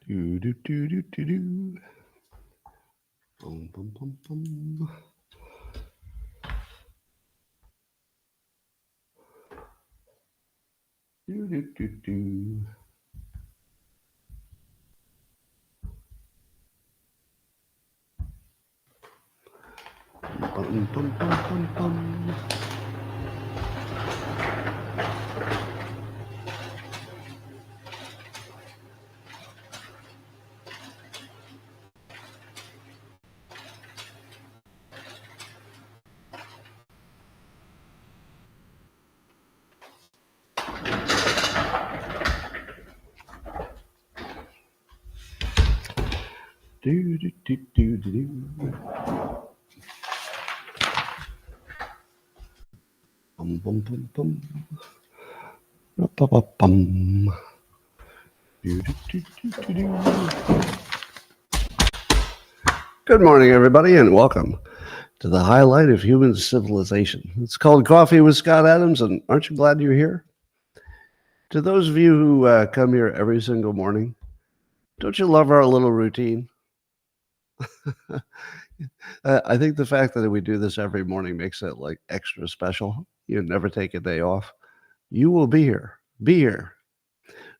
Do do do do do do. Bum bum bum bum. Do do do do. Bum bum bum bum bum. Do do do do do do. Bum bum bum bum. Bum bum bum. Do do do do do do. Good morning, everybody, and welcome to the highlight of human civilization. It's called Coffee with Scott Adams, and aren't you glad you're here? To those of you who come here every single morning, don't you love our little routine? I think the fact that we do this every morning makes it like extra special. You never take a day off. You will be here. Be here.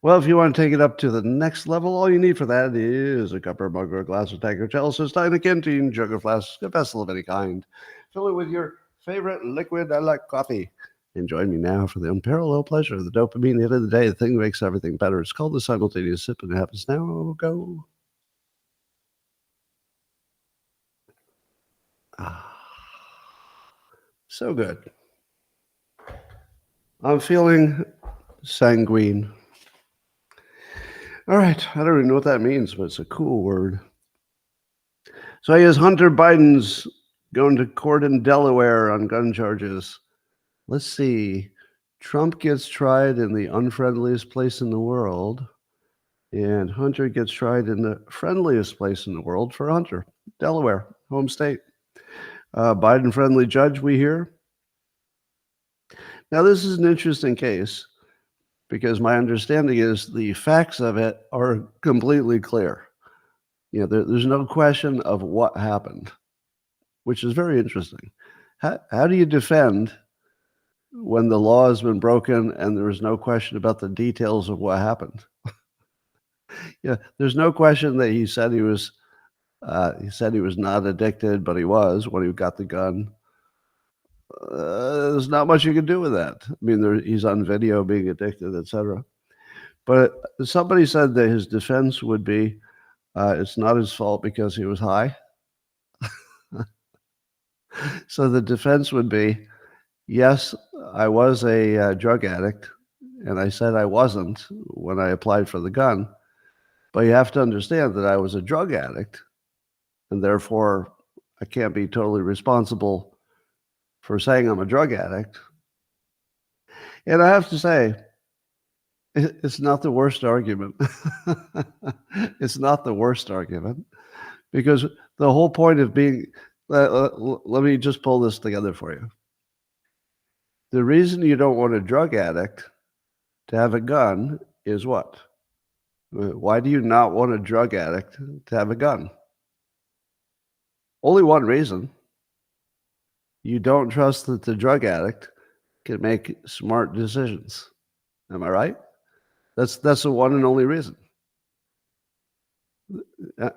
Well, if you want to take it up to the next level, all you need for that is a cup or mug or a glass of tank or chalice, stein, a canteen, jug or flask, a vessel of any kind. Fill it with your favorite liquid. I like coffee. And join me now for the unparalleled pleasure of the dopamine hit of the day, the thing that makes everything better. It's called the simultaneous sip, and it happens now. Go. So good. I'm feeling sanguine. All right. I don't even know what that means, but it's a cool word. So I guess Hunter Biden's going to court in Delaware on gun charges. Let's see. Trump gets tried in the unfriendliest place in the world, and Hunter gets tried in the friendliest place in the world for Hunter, Delaware, home state. Biden-friendly judge, we hear. Now, this is an interesting case because my understanding is the facts of it are completely clear. You know, there's no question of what happened, which is very interesting. How do you defend when the law has been broken and there is no question about the details of what happened? Yeah, there's no question that he said he was not addicted, but he was when he got the gun. There's not much you can do with that. I mean, he's on video being addicted, etc. But somebody said that his defense would be, it's not his fault because he was high. So the defense would be, yes, I was a drug addict, and I said I wasn't when I applied for the gun. But you have to understand that I was a drug addict, and therefore I can't be totally responsible for saying I'm a drug addict. And I have to say, it's not the worst argument. It's not the worst argument, because the whole point of being, let me just pull this together for you. The reason you don't want a drug addict to have a gun is what? Why do you not want a drug addict to have a gun? Only one reason. You don't trust that the drug addict can make smart decisions. Am I right? That's the one and only reason.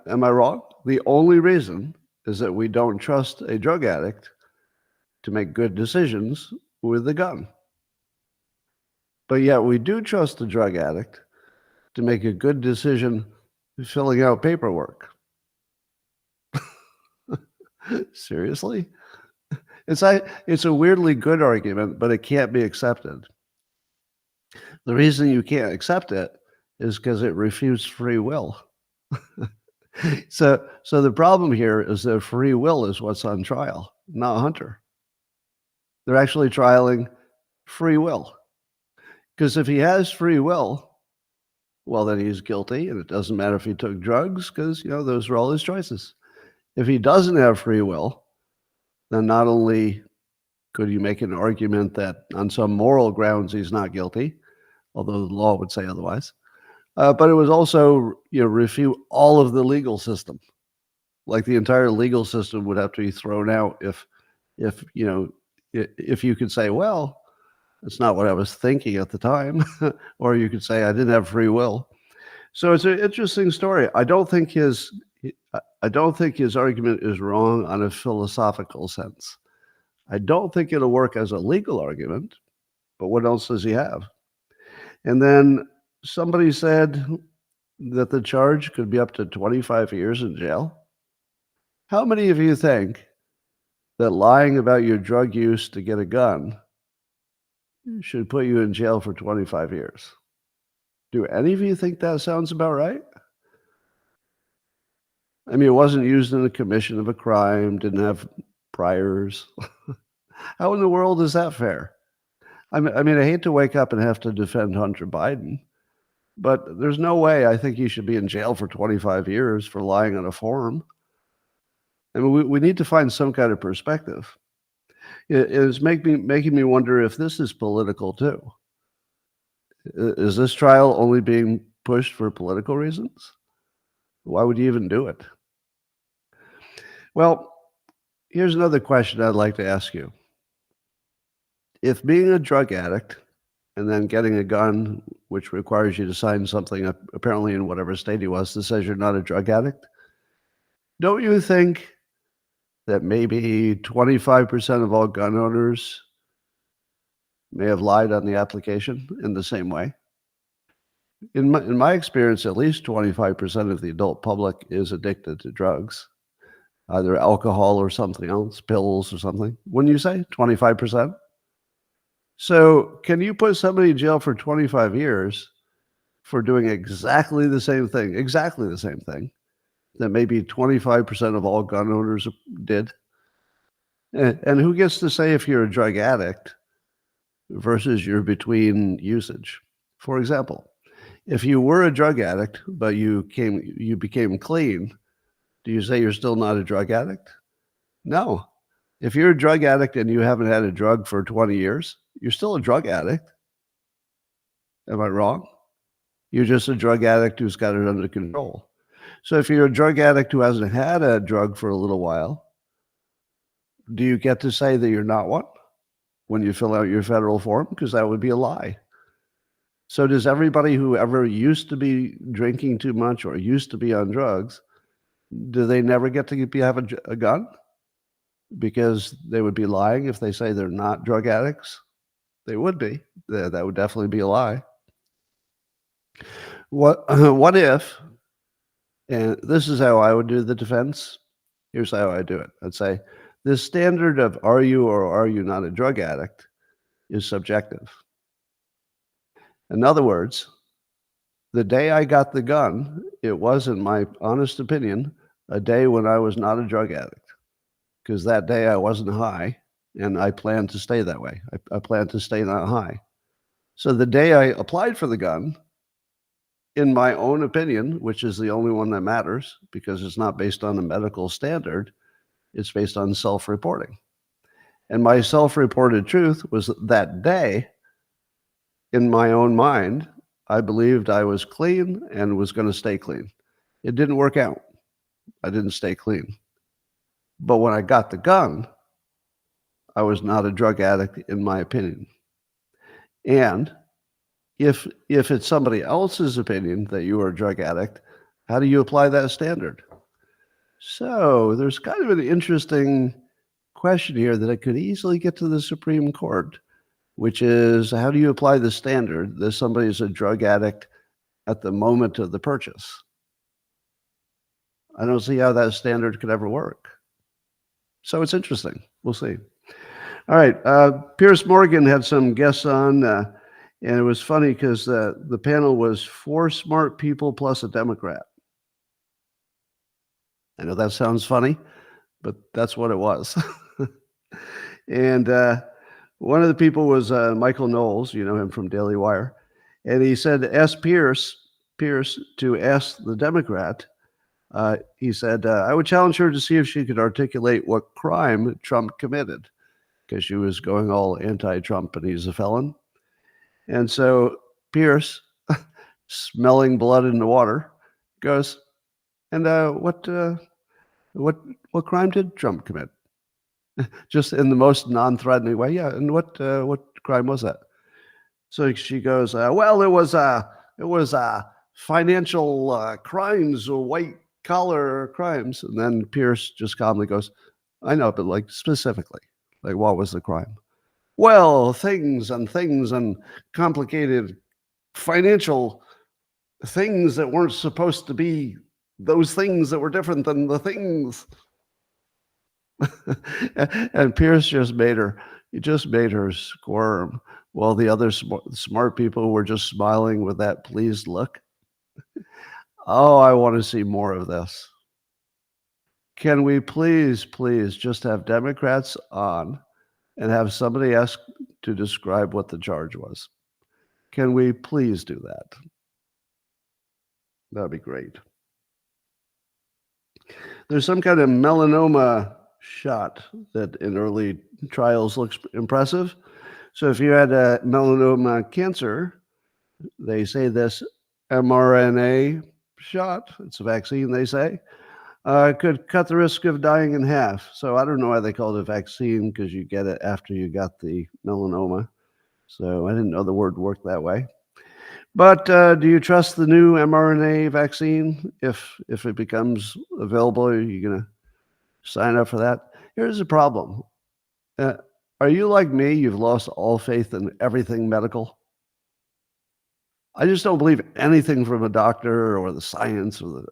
Am I wrong? The only reason is that we don't trust a drug addict to make good decisions with a gun. But yet we do trust a drug addict to make a good decision filling out paperwork. Seriously? It's a weirdly good argument, but it can't be accepted. The reason you can't accept it is because it refutes free will. So the problem here is that free will is what's on trial, not Hunter. They're actually trialing free will. Because if he has free will, well, then he's guilty, and it doesn't matter if he took drugs, because, you know, those were all his choices. If he doesn't have free will, then not only could you make an argument that on some moral grounds he's not guilty, although the law would say otherwise, But it was also, refute all of the legal system. Like the entire legal system would have to be thrown out if if you could say, well, it's not what I was thinking at the time, or you could say I didn't have free will. So it's an interesting story. I don't think his argument is wrong on a philosophical sense. I don't think it'll work as a legal argument, but what else does he have? And then somebody said that the charge could be up to 25 years in jail. How many of you think that lying about your drug use to get a gun should put you in jail for 25 years? Do any of you think that sounds about right? I mean, it wasn't used in the commission of a crime, didn't have priors. How in the world is that fair? I mean, I hate to wake up and have to defend Hunter Biden, but there's no way I think he should be in jail for 25 years for lying on a form. I mean, we need to find some kind of perspective. It is making me wonder if this is political too. Is this trial only being pushed for political reasons? Why would you even do it? Well, here's another question I'd like to ask you. If being a drug addict and then getting a gun, which requires you to sign something, apparently in whatever state he was, that says you're not a drug addict, don't you think that maybe 25% of all gun owners may have lied on the application in the same way? In my experience, at least 25% of the adult public is addicted to drugs, either alcohol or something else, pills or something. Wouldn't you say 25%? So can you put somebody in jail for 25 years for doing exactly the same thing that maybe 25% of all gun owners did? And who gets to say if you're a drug addict versus you're between usage? For example, if you were a drug addict, but you became clean, do you say you're still not a drug addict? No. If you're a drug addict and you haven't had a drug for 20 years, you're still a drug addict. Am I wrong? You're just a drug addict who's got it under control. So if you're a drug addict who hasn't had a drug for a little while, do you get to say that you're not one when you fill out your federal form? Because that would be a lie. So does everybody who ever used to be drinking too much or used to be on drugs, do they never get to have a gun? Because they would be lying if they say they're not drug addicts? They would be. That would definitely be a lie. What if, and this is how I would do the defense. Here's how I do it. I'd say, the standard of are you or are you not a drug addict is subjective. In other words, the day I got the gun, it was, in my honest opinion, a day when I was not a drug addict, because that day I wasn't high, and I planned to stay that way. I planned to stay not high. So the day I applied for the gun, in my own opinion, which is the only one that matters because it's not based on a medical standard, it's based on self-reporting. And my self-reported truth was that day, in my own mind, I believed I was clean and was going to stay clean. It didn't work out. I didn't stay clean. But when I got the gun, I was not a drug addict, in my opinion. And if it's somebody else's opinion that you are a drug addict, how do you apply that standard? So there's kind of an interesting question here that I could easily get to the Supreme Court, which is, how do you apply the standard that somebody is a drug addict at the moment of the purchase? I don't see how that standard could ever work. So it's interesting. We'll see. All right. Piers Morgan had some guests on, and it was funny because the panel was 4 smart people plus a Democrat. I know that sounds funny, but that's what it was. And one of the people was Michael Knowles, you know him from Daily Wire. And he said, ask Pierce to ask the Democrat. He said, I would challenge her to see if she could articulate what crime Trump committed, because she was going all anti-Trump and he's a felon. And so Pierce smelling blood in the water, goes, and what what crime did Trump commit? Just in the most non-threatening way. Yeah, and what crime was that? So she goes, well, it was financial crimes, or white collar crimes. And then Pierce just calmly goes, I know, but like specifically, like what was the crime? Well, things and complicated financial things that weren't supposed to be those things that were different than the things. And Pierce just made her squirm, while the other smart people were just smiling with that pleased look. Oh, I want to see more of this. Can we please just have Democrats on and have somebody ask to describe what the charge was? Can we please do that? That'd be great. There's some kind of melanoma shot that in early trials looks impressive. So if you had a melanoma cancer, they say this mRNA shot, it's a vaccine, they say, could cut the risk of dying in half. So I don't know why they called it a vaccine, because you get it after you got the melanoma. So I didn't know the word worked that way. But do you trust the new mRNA vaccine? If it becomes available, are you going to sign up for that? Here's the problem. Are you like me? You've lost all faith in everything medical. I just don't believe anything from a doctor or the science, or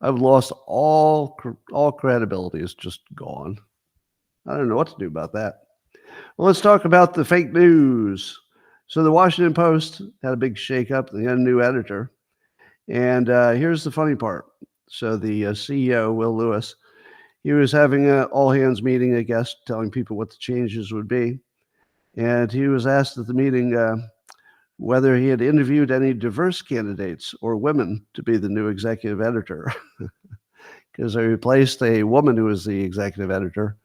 I've lost all credibility. Is just gone. I don't know what to do about that. Well, let's talk about the fake news. So the Washington Post had a big shakeup. They had a new editor. And here's the funny part. So the CEO, Will Lewis, he was having an all-hands meeting, I guess, telling people what the changes would be. And he was asked at the meeting whether he had interviewed any diverse candidates or women to be the new executive editor. Because they replaced a woman who was the executive editor.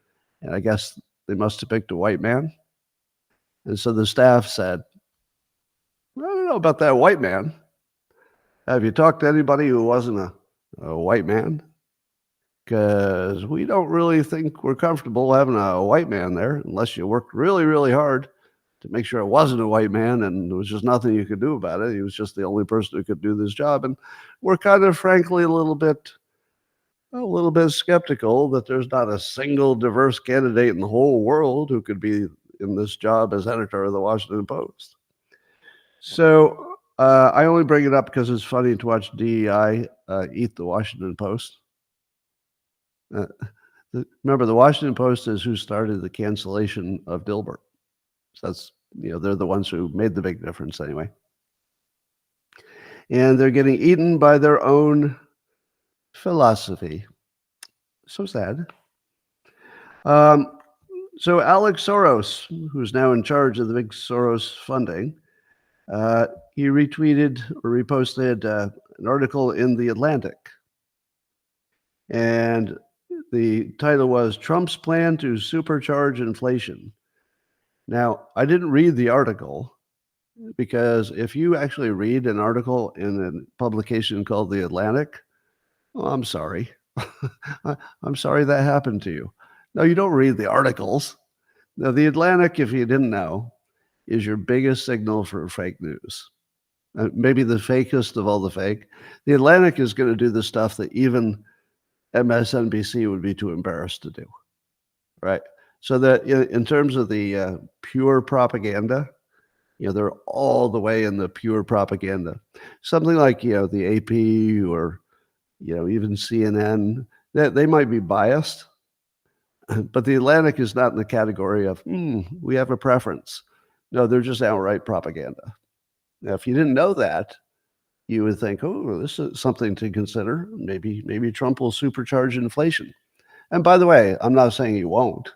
And I guess they must have picked a white man. And so the staff said, I don't know about that white man. Have you talked to anybody who wasn't a white man? Because we don't really think we're comfortable having a white man there unless you worked really, really hard to make sure it wasn't a white man, and there was just nothing you could do about it. He was just the only person who could do this job. And we're kind of, frankly, a little bit skeptical that there's not a single diverse candidate in the whole world who could be in this job as editor of the Washington Post. So I only bring it up because it's funny to watch DEI eat the Washington Post. Remember, the Washington Post is who started the cancellation of Dilbert. So that's, they're the ones who made the big difference anyway. And they're getting eaten by their own philosophy. So sad. So Alex Soros, who's now in charge of the big Soros funding, he retweeted or reposted an article in The Atlantic. And the title was Trump's Plan to Supercharge Inflation. Now, I didn't read the article, because if you actually read an article in a publication called The Atlantic, oh, I'm sorry. I'm sorry that happened to you. No, you don't read the articles. Now, The Atlantic, if you didn't know, is your biggest signal for fake news. Maybe the fakest of all the fake. The Atlantic is going to do the stuff that even MSNBC would be too embarrassed to do, right? So that in terms of the pure propaganda, they're all the way in the pure propaganda. Something like, the AP or, even CNN, they might be biased, but the Atlantic is not in the category of, we have a preference. No, they're just outright propaganda. Now, if you didn't know that, you would think, oh, this is something to consider. Maybe Trump will supercharge inflation. And by the way, I'm not saying he won't,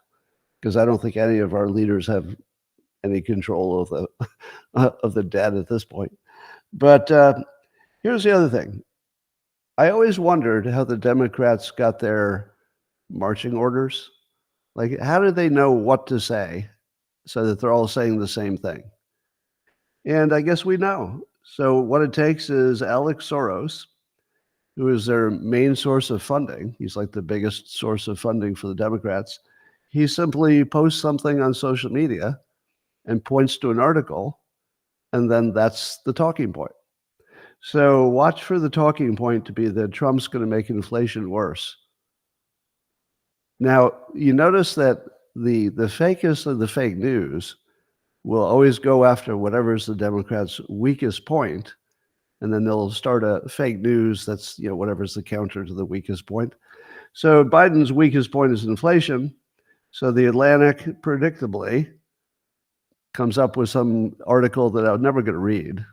because I don't think any of our leaders have any control of the debt at this point. But here's the other thing. I always wondered how the Democrats got their marching orders. Like, how did they know what to say so that they're all saying the same thing? And I guess we know. So what it takes is Alex Soros, who is their main source of funding. He's like the biggest source of funding for the Democrats. He simply posts something on social media and points to an article, and then that's the talking point. So watch for the talking point to be that Trump's going to make inflation worse. Now, you notice that the fakest of the fake news will always go after whatever's the Democrats' weakest point, and then they'll start a fake news that's, whatever's the counter to the weakest point. So Biden's weakest point is inflation. So the Atlantic, predictably, comes up with some article that I'm never going to read,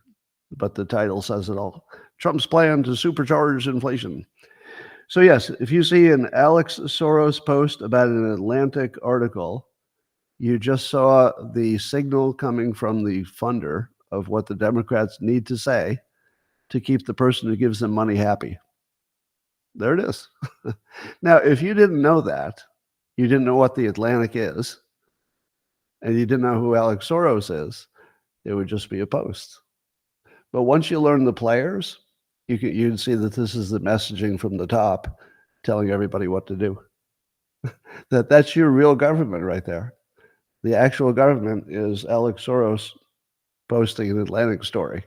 but the title says it all. Trump's plan to supercharge inflation. So yes, if you see an Alex Soros post about an Atlantic article, you just saw the signal coming from the funder of what the Democrats need to say to keep the person who gives them money happy. There it is. Now, if you didn't know that, you didn't know what the Atlantic is, and you didn't know who Alex Soros is, it would just be a post. But once you learn the players, you can see that this is the messaging from the top telling everybody what to do. That's your real government right there. The actual government is Alex Soros posting an Atlantic story,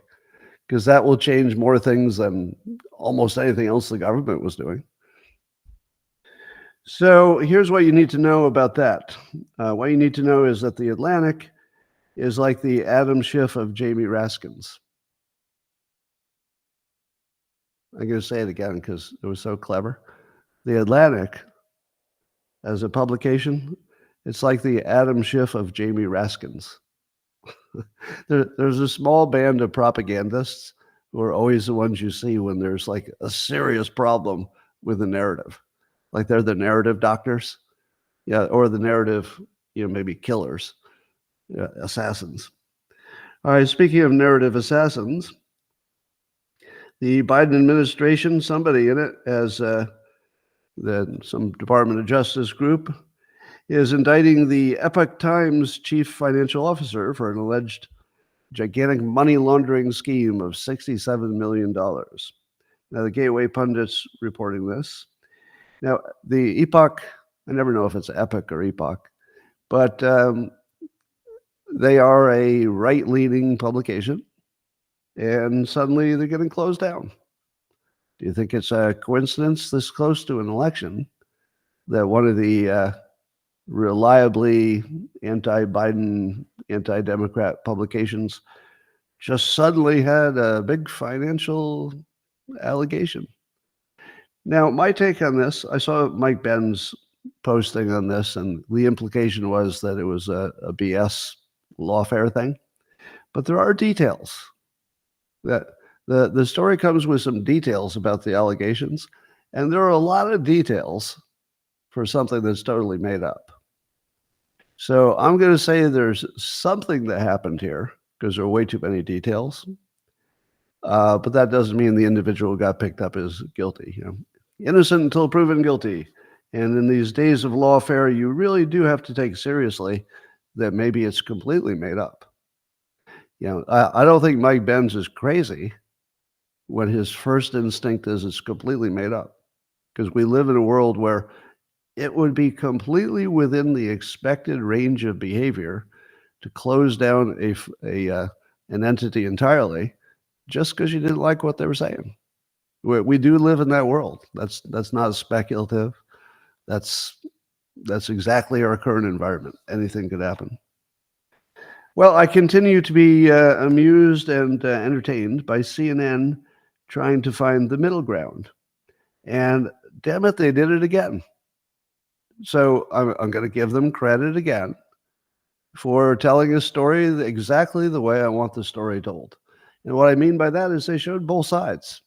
because that will change more things than almost anything else the government was doing. So here's what you need to know about that. What you need to know is that the Atlantic is like the Adam Schiff of Jamie Raskins. I'm going to say it again because it was so clever. The Atlantic, as a publication, it's like the Adam Schiff of Jamie Raskins. There's a small band of propagandists who are always the ones you see when there's like a serious problem with the narrative. Like they're the narrative doctors, or the narrative, maybe killers, assassins. All right, speaking of narrative assassins, the Biden administration, somebody in it, as some Department of Justice group, is indicting the Epoch Times chief financial officer for an alleged gigantic money laundering scheme of $67 million. Now, the Gateway Pundit's reporting this. Now, the Epoch, I never know if it's Epoch or Epoch, but they are a right-leaning publication, and suddenly they're getting closed down. Do you think it's a coincidence this close to an election that one of the reliably anti-Biden, anti-Democrat publications just suddenly had a big financial allegation? Now, my take on this, I saw Mike Ben's posting on this, and the implication was that it was a BS lawfare thing. But there are details. That the story comes with some details about the allegations, and there are a lot of details for something that's totally made up. So I'm going to say there's something that happened here because there are way too many details. But that doesn't mean the individual got picked up as guilty. Innocent until proven guilty. And in these days of lawfare, you really do have to take seriously that maybe it's completely made up. I don't think Mike Benz is crazy when his first instinct is it's completely made up, because we live in a world where it would be completely within the expected range of behavior to close down an entity entirely just because you didn't like what they were saying. We do live in that world. That's not speculative. That's exactly our current environment. Anything could happen. Well, I continue to be amused and entertained by CNN trying to find the middle ground. And damn it, they did it again. So I'm going to give them credit again for telling a story exactly the way I want the story told. And what I mean by that is they showed both sides,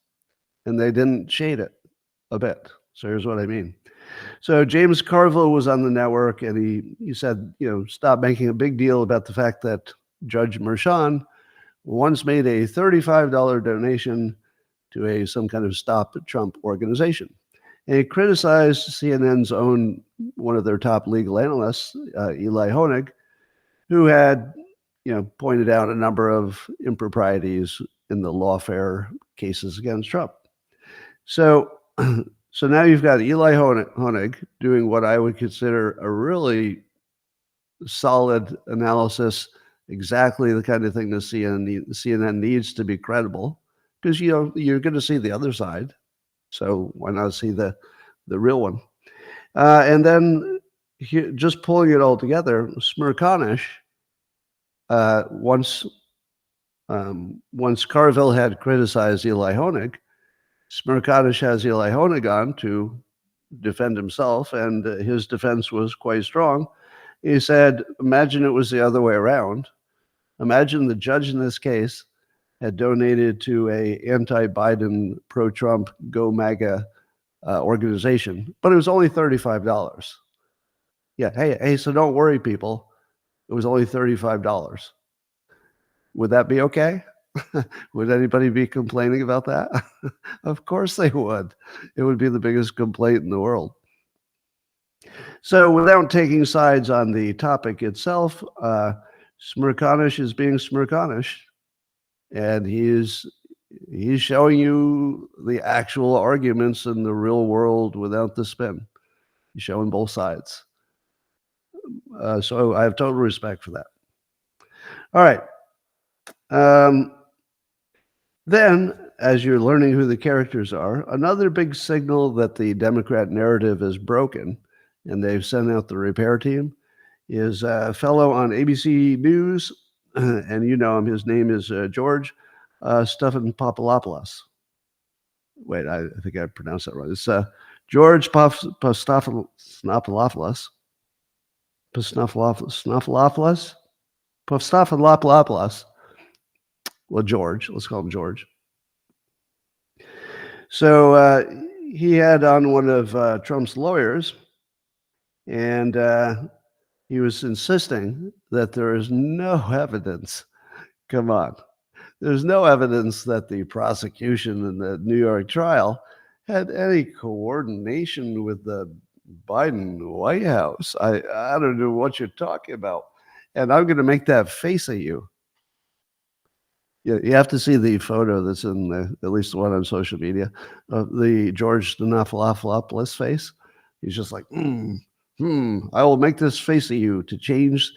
and they didn't shade it a bit. So here's what I mean. So James Carville was on the network, and he said, stop making a big deal about the fact that Judge Merchan once made a $35 donation to some kind of Stop Trump organization. And he criticized CNN's own, one of their top legal analysts, Eli Honig, who had, pointed out a number of improprieties in the lawfare cases against Trump. So, so now you've got Eli Honig doing what I would consider a really solid analysis, exactly the kind of thing that CNN needs to be credible, because you're going to see the other side. So why not see the real one? And then just pulling it all together, Smirkanish, once Carville had criticized Eli Honig, Smirkanish has Eli Honig on to defend himself, and his defense was quite strong. He said, imagine it was the other way around. Imagine the judge in this case had donated to a anti-Biden, pro-Trump, go MAGA organization, but it was only $35. Yeah, hey, so don't worry, people. It was only $35. Would that be okay? Would anybody be complaining about that? Of course they would. It would be the biggest complaint in the world. So without taking sides on the topic itself, Smirkanish is being Smirkanish, and he's showing you the actual arguments in the real world without the spin. He's showing both sides. So I have total respect for that. All right. Then, as you're learning who the characters are, another big signal that the Democrat narrative is broken, and they've sent out the repair team, is a fellow on ABC News, and you know him. His name is George Stephanopoulos. Wait, I think I pronounced that right. It's George Pastophilopoulos. Pastophilopoulos. Well, George. Let's call him George. So he had on one of Trump's lawyers, and he was insisting that there is no evidence. Come on. There's no evidence that the prosecution in the New York trial had any coordination with the Biden White House. I don't know what you're talking about. And I'm going to make that face at you. You have to see the photo that's in at least the one on social media of the George Stephanopoulos face. He's just like, I will make this face at you to change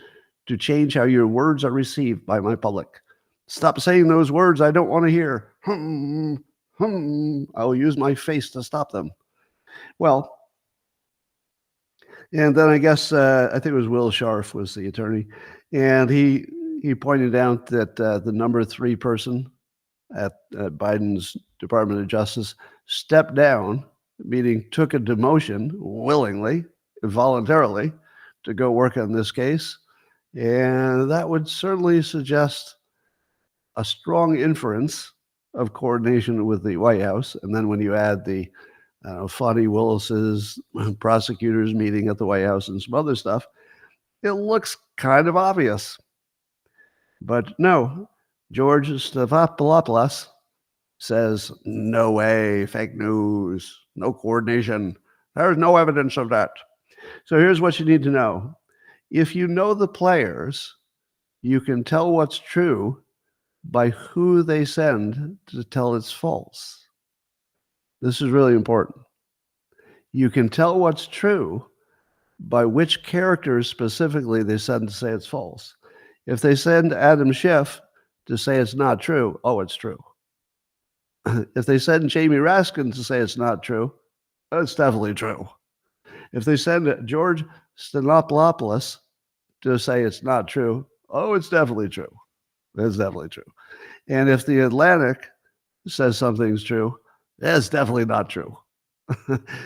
how your words are received by my public. Stop saying those words I don't want to hear. I will use my face to stop them. Well, and then I guess I think it was Will Scharf was the attorney, and he pointed out that the number 3 person at Biden's Department of Justice stepped down, meaning took a demotion willingly, voluntarily, to go work on this case. And that would certainly suggest a strong inference of coordination with the White House. And then when you add the Fani Willis's prosecutors meeting at the White House and some other stuff, it looks kind of obvious. But no, George Stephanopoulos says, no way, fake news, no coordination. There's no evidence of that. So here's what you need to know. If you know the players, you can tell what's true by who they send to tell it's false. This is really important. You can tell what's true by which characters specifically they send to say it's false. If they send Adam Schiff to say it's not true, oh, it's true. If they send Jamie Raskin to say it's not true, it's definitely true. If they send George Stephanopoulos to say it's not true, oh, it's definitely true. It's definitely true. And if the Atlantic says something's true, it's definitely not true.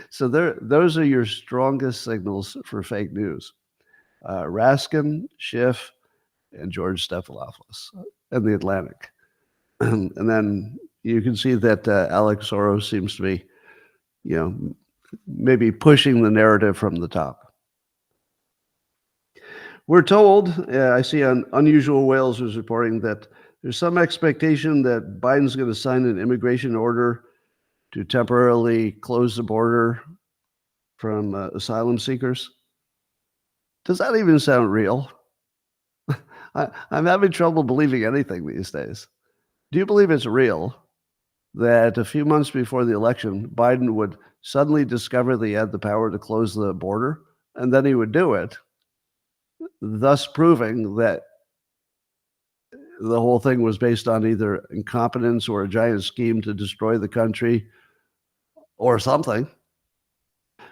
So those are your strongest signals for fake news. Raskin, Schiff, and George Stephanopoulos, and the Atlantic. And then you can see that Alex Soros seems to be, maybe pushing the narrative from the top. We're told, I see on Unusual Whales was reporting that there's some expectation that Biden's going to sign an immigration order to temporarily close the border from asylum seekers. Does that even sound real? I'm having trouble believing anything these days. Do you believe it's real that a few months before the election, Biden would suddenly discover that he had the power to close the border, and then he would do it, thus proving that the whole thing was based on either incompetence or a giant scheme to destroy the country or something?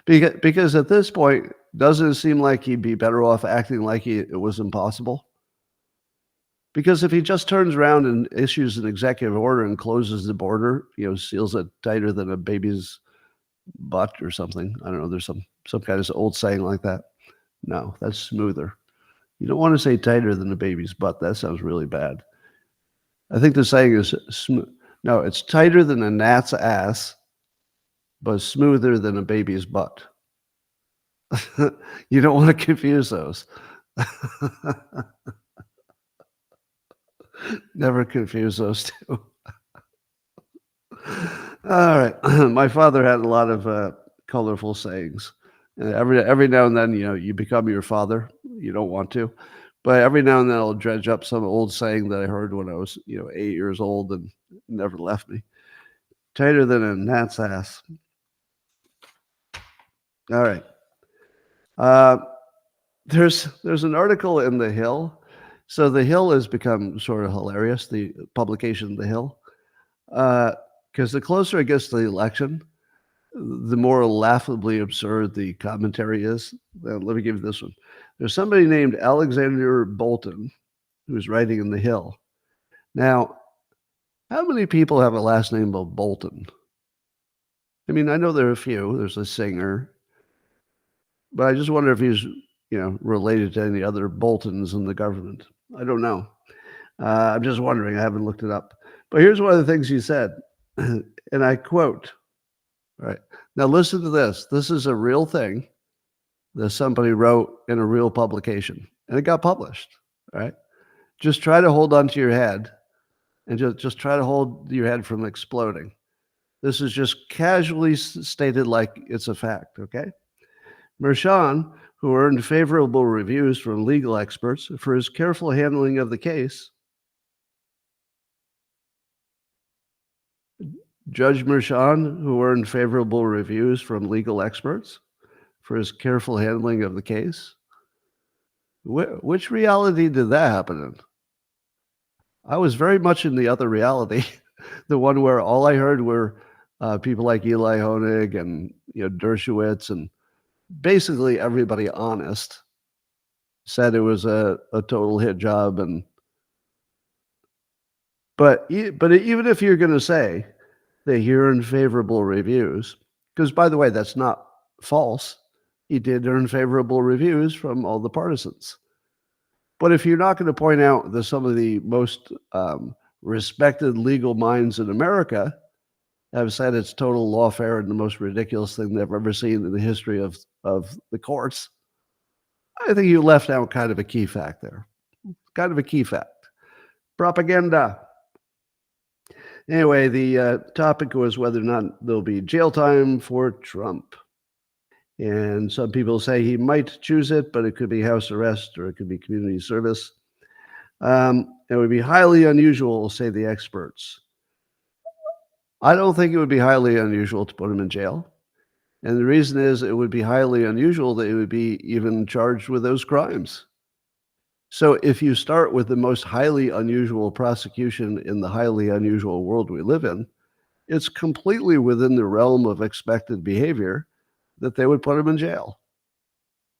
Because at this point, doesn't it seem like he'd be better off acting like it was impossible? Because if he just turns around and issues an executive order and closes the border, seals it tighter than a baby's butt or something. I don't know. There's some kind of old saying like that. No, that's smoother. You don't want to say tighter than a baby's butt. That sounds really bad. I think the saying is no, it's tighter than a gnat's ass, but smoother than a baby's butt. You don't want to confuse those. Never confuse those two. All right. My father had a lot of colorful sayings. And every now and then, you become your father. You don't want to. But every now and then I'll dredge up some old saying that I heard when I was, 8 years old and never left me. Tighter than a gnat's ass. All right. There's an article in The Hill. So The Hill has become sort of hilarious, the publication The Hill. Because the closer it gets to the election, the more laughably absurd the commentary is. Let me give you this one. There's somebody named Alexander Bolton who's writing in The Hill. Now, how many people have a last name of Bolton? I mean, I know there are a few. There's a singer. But I just wonder if he's, related to any other Boltons in the government. I don't know. I'm just wondering. I haven't looked it up. But here's one of the things he said, and I quote, all right, now listen to this. This is a real thing that somebody wrote in a real publication, and it got published, all right? Just try to hold on to your head, and just try to hold your head from exploding. This is just casually stated like it's a fact, okay? Mershon, who earned favorable reviews from legal experts for his careful handling of the case, Judge Mershon, who earned favorable reviews from legal experts for his careful handling of the case. Which reality did that happen in? I was very much in the other reality, the one where all I heard were people like Eli Honig and Dershowitz, and basically everybody honest said it was a total hit job. But even if you're going to say they earn favorable reviews, because by the way, that's not false. He did earn favorable reviews from all the partisans. But if you're not going to point out that some of the most respected legal minds in America have said it's total lawfare and the most ridiculous thing they've ever seen in the history of the courts, I think you left out kind of a key fact there. Kind of a key fact. Propaganda. Anyway, the topic was whether or not there'll be jail time for Trump. And some people say he might choose it, but it could be house arrest or it could be community service. It would be highly unusual, say the experts. I don't think it would be highly unusual to put him in jail. And the reason is it would be highly unusual that he would be even charged with those crimes. So if you start with the most highly unusual prosecution in the highly unusual world we live in, it's completely within the realm of expected behavior that they would put him in jail.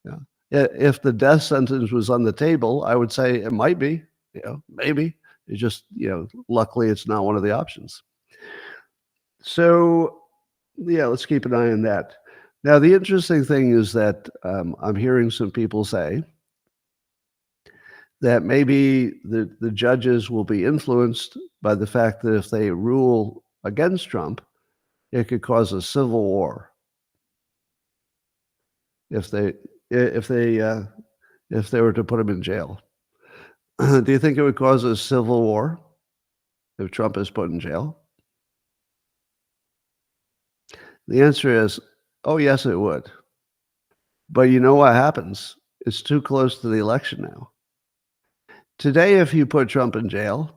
Yeah. If the death sentence was on the table, I would say it might be, maybe. It's just, luckily it's not one of the options. So, yeah, let's keep an eye on that. Now, the interesting thing is that I'm hearing some people say that maybe the judges will be influenced by the fact that if they rule against Trump, it could cause a civil war. If they were to put him in jail. Do you think it would cause a civil war if Trump is put in jail? The answer is, oh, yes, it would. But you know what happens? It's too close to the election now. Today, if you put Trump in jail,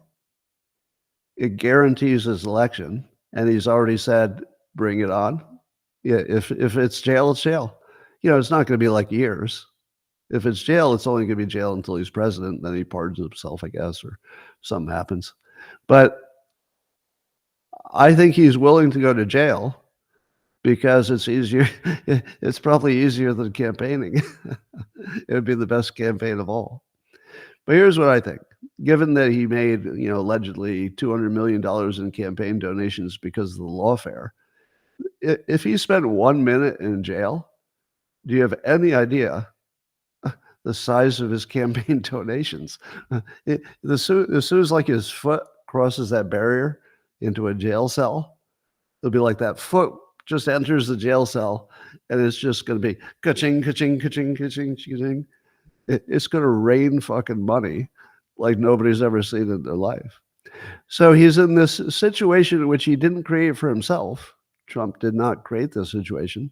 it guarantees his election, and he's already said, "Bring it on." Yeah, if it's jail, it's jail. It's not gonna be like years. If it's jail, it's only gonna be jail until he's president, then he pardons himself, I guess, or something happens. But I think he's willing to go to jail because it's easier it's probably easier than campaigning. It would be the best campaign of all. But here's what I think. Given that he made, allegedly $200 million in campaign donations because of the lawfare, if he spent 1 minute in jail, do you have any idea the size of his campaign donations? As soon as like his foot crosses that barrier into a jail cell, it'll be like that foot just enters the jail cell, and it's just going to be ka-ching, ka-ching, ka-ching, ka-ching, ka-ching. It's going to rain fucking money like nobody's ever seen in their life. So he's in this situation which he didn't create for himself. Trump did not create this situation,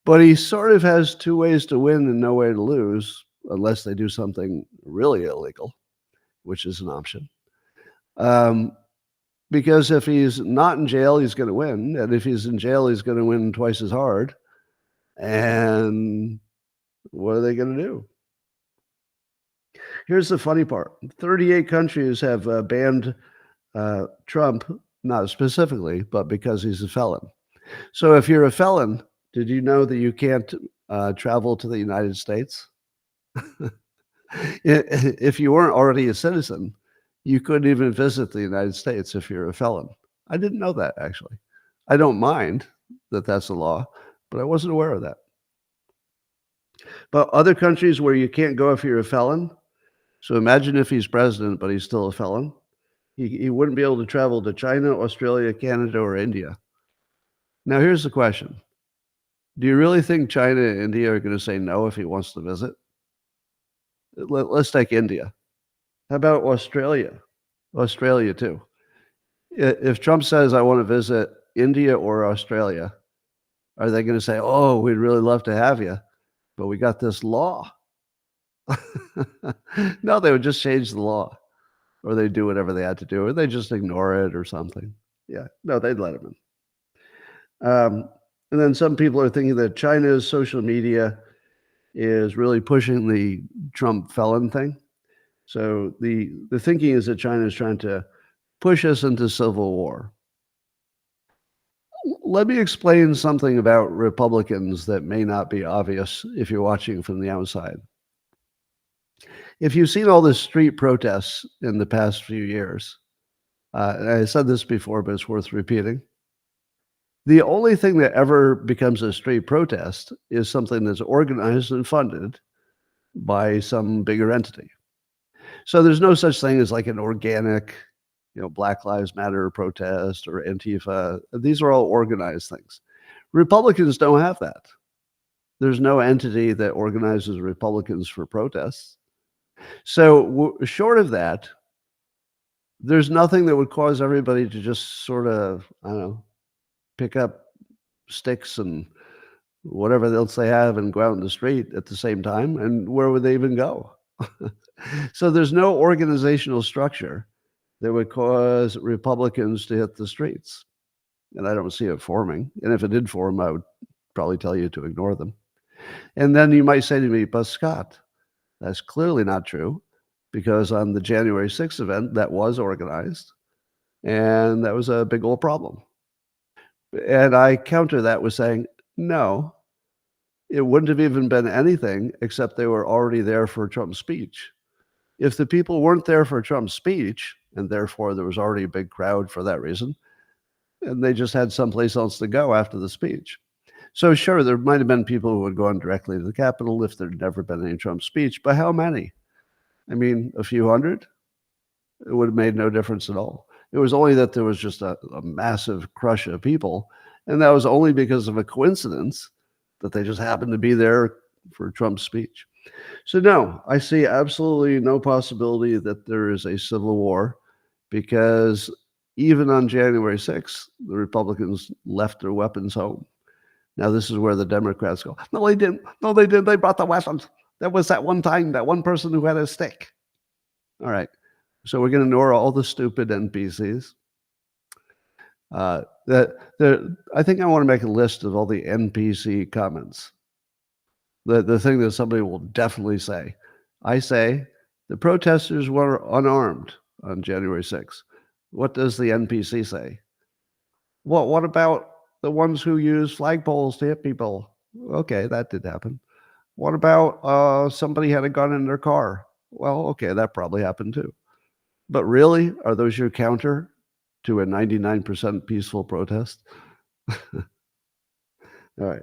but he sort of has two ways to win and no way to lose, unless they do something really illegal, which is an option. Because if he's not in jail, he's going to win. And if he's in jail, he's going to win twice as hard. And what are they going to do? Here's the funny part. 38 countries have banned Trump, not specifically, but because he's a felon. So if you're a felon, did you know that you can't travel to the United States? If you weren't already a citizen, you couldn't even visit the United States if you're a felon. I didn't know that, actually. I don't mind that that's the law, but I wasn't aware of that. But other countries where you can't go if you're a felon, so imagine if he's president, but he's still a felon. He wouldn't be able to travel to China, Australia, Canada, or India. Now, here's the question. Do you really think China and India are going to say no if he wants to visit? Let's take India. How about Australia? Australia, too. If Trump says, I want to visit India or Australia, are they going to say, oh, we'd really love to have you, but we got this law? No, they would just change the law, or they'd do whatever they had to do, or they just ignore it or something. Yeah, no, they'd let him in. And then some people are thinking that China's social media is really pushing the Trump felon thing. So the thinking is that China is trying to push us into civil war. Let me explain something about Republicans that may not be obvious if you're watching from the outside. If you've seen all the street protests in the past few years, and I said this before, but it's worth repeating. The only thing that ever becomes a street protest is something that's organized and funded by some bigger entity. So there's no such thing as like an organic, Black Lives Matter protest or Antifa. These are all organized things. Republicans don't have that. There's no entity that organizes Republicans for protests. So short of that, there's nothing that would cause everybody to just sort of, pick up sticks and whatever else they have and go out in the street at the same time. And where would they even go? So there's no organizational structure that would cause Republicans to hit the streets. And I don't see it forming. And if it did form, I would probably tell you to ignore them. And then you might say to me, but Scott, that's clearly not true, because on the January 6th event, that was organized. And that was a big old problem. And I counter that with saying, no, it wouldn't have even been anything except they were already there for Trump's speech. If the people weren't there for Trump's speech, and therefore there was already a big crowd for that reason, and they just had someplace else to go after the speech. So sure, there might have been people who would go on directly to the Capitol if there'd never been any Trump speech, but how many? I mean, a few hundred? It would have made no difference at all. It was only that there was just a massive crush of people, and that was only because of a coincidence that they just happened to be there for Trump's speech. So no, I see absolutely no possibility that there is a civil war, because even on January 6th, the Republicans left their weapons home. Now, this is where the Democrats go, no, they didn't. No, they didn't. They brought the weapons. There was that one time, that one person who had a stick. All right. So we're going to ignore all the stupid NPCs. I think I want to make a list of all the NPC comments. The thing that somebody will definitely say. I say the protesters were unarmed on January 6th. What does the NPC say? What about the ones who use flagpoles to hit people? Okay, that did happen. What about somebody had a gun in their car? Well, okay, that probably happened too. But really, are those your counter to a 99% peaceful protest? All right.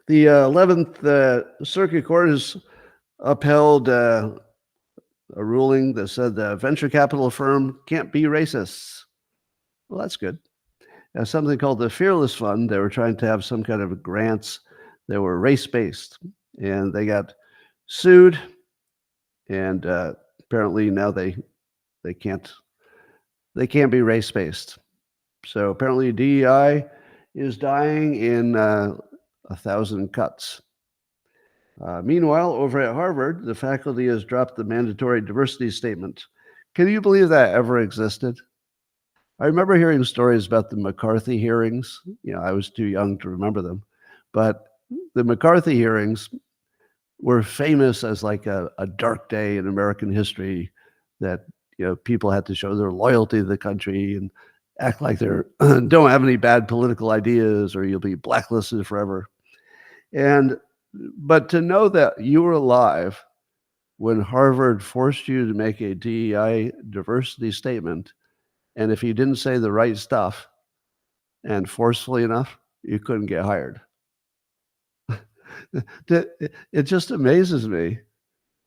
The 11th Circuit Court has upheld a ruling that said the venture capital firm can't be racist. Well, that's good. Something called the Fearless Fund, they were trying to have some kind of grants that were race-based, and they got sued, and apparently now they can't be race-based. So apparently DEI is dying in 1,000 cuts. Meanwhile, over at Harvard, the faculty has dropped the mandatory diversity statement. Can you believe that ever existed? I remember hearing stories about the McCarthy hearings. I was too young to remember them. But the McCarthy hearings were famous as like a dark day in American history that people had to show their loyalty to the country and act like they don't have any bad political ideas or you'll be blacklisted forever. But to know that you were alive when Harvard forced you to make a DEI diversity statement, and if you didn't say the right stuff and forcefully enough, you couldn't get hired. It just amazes me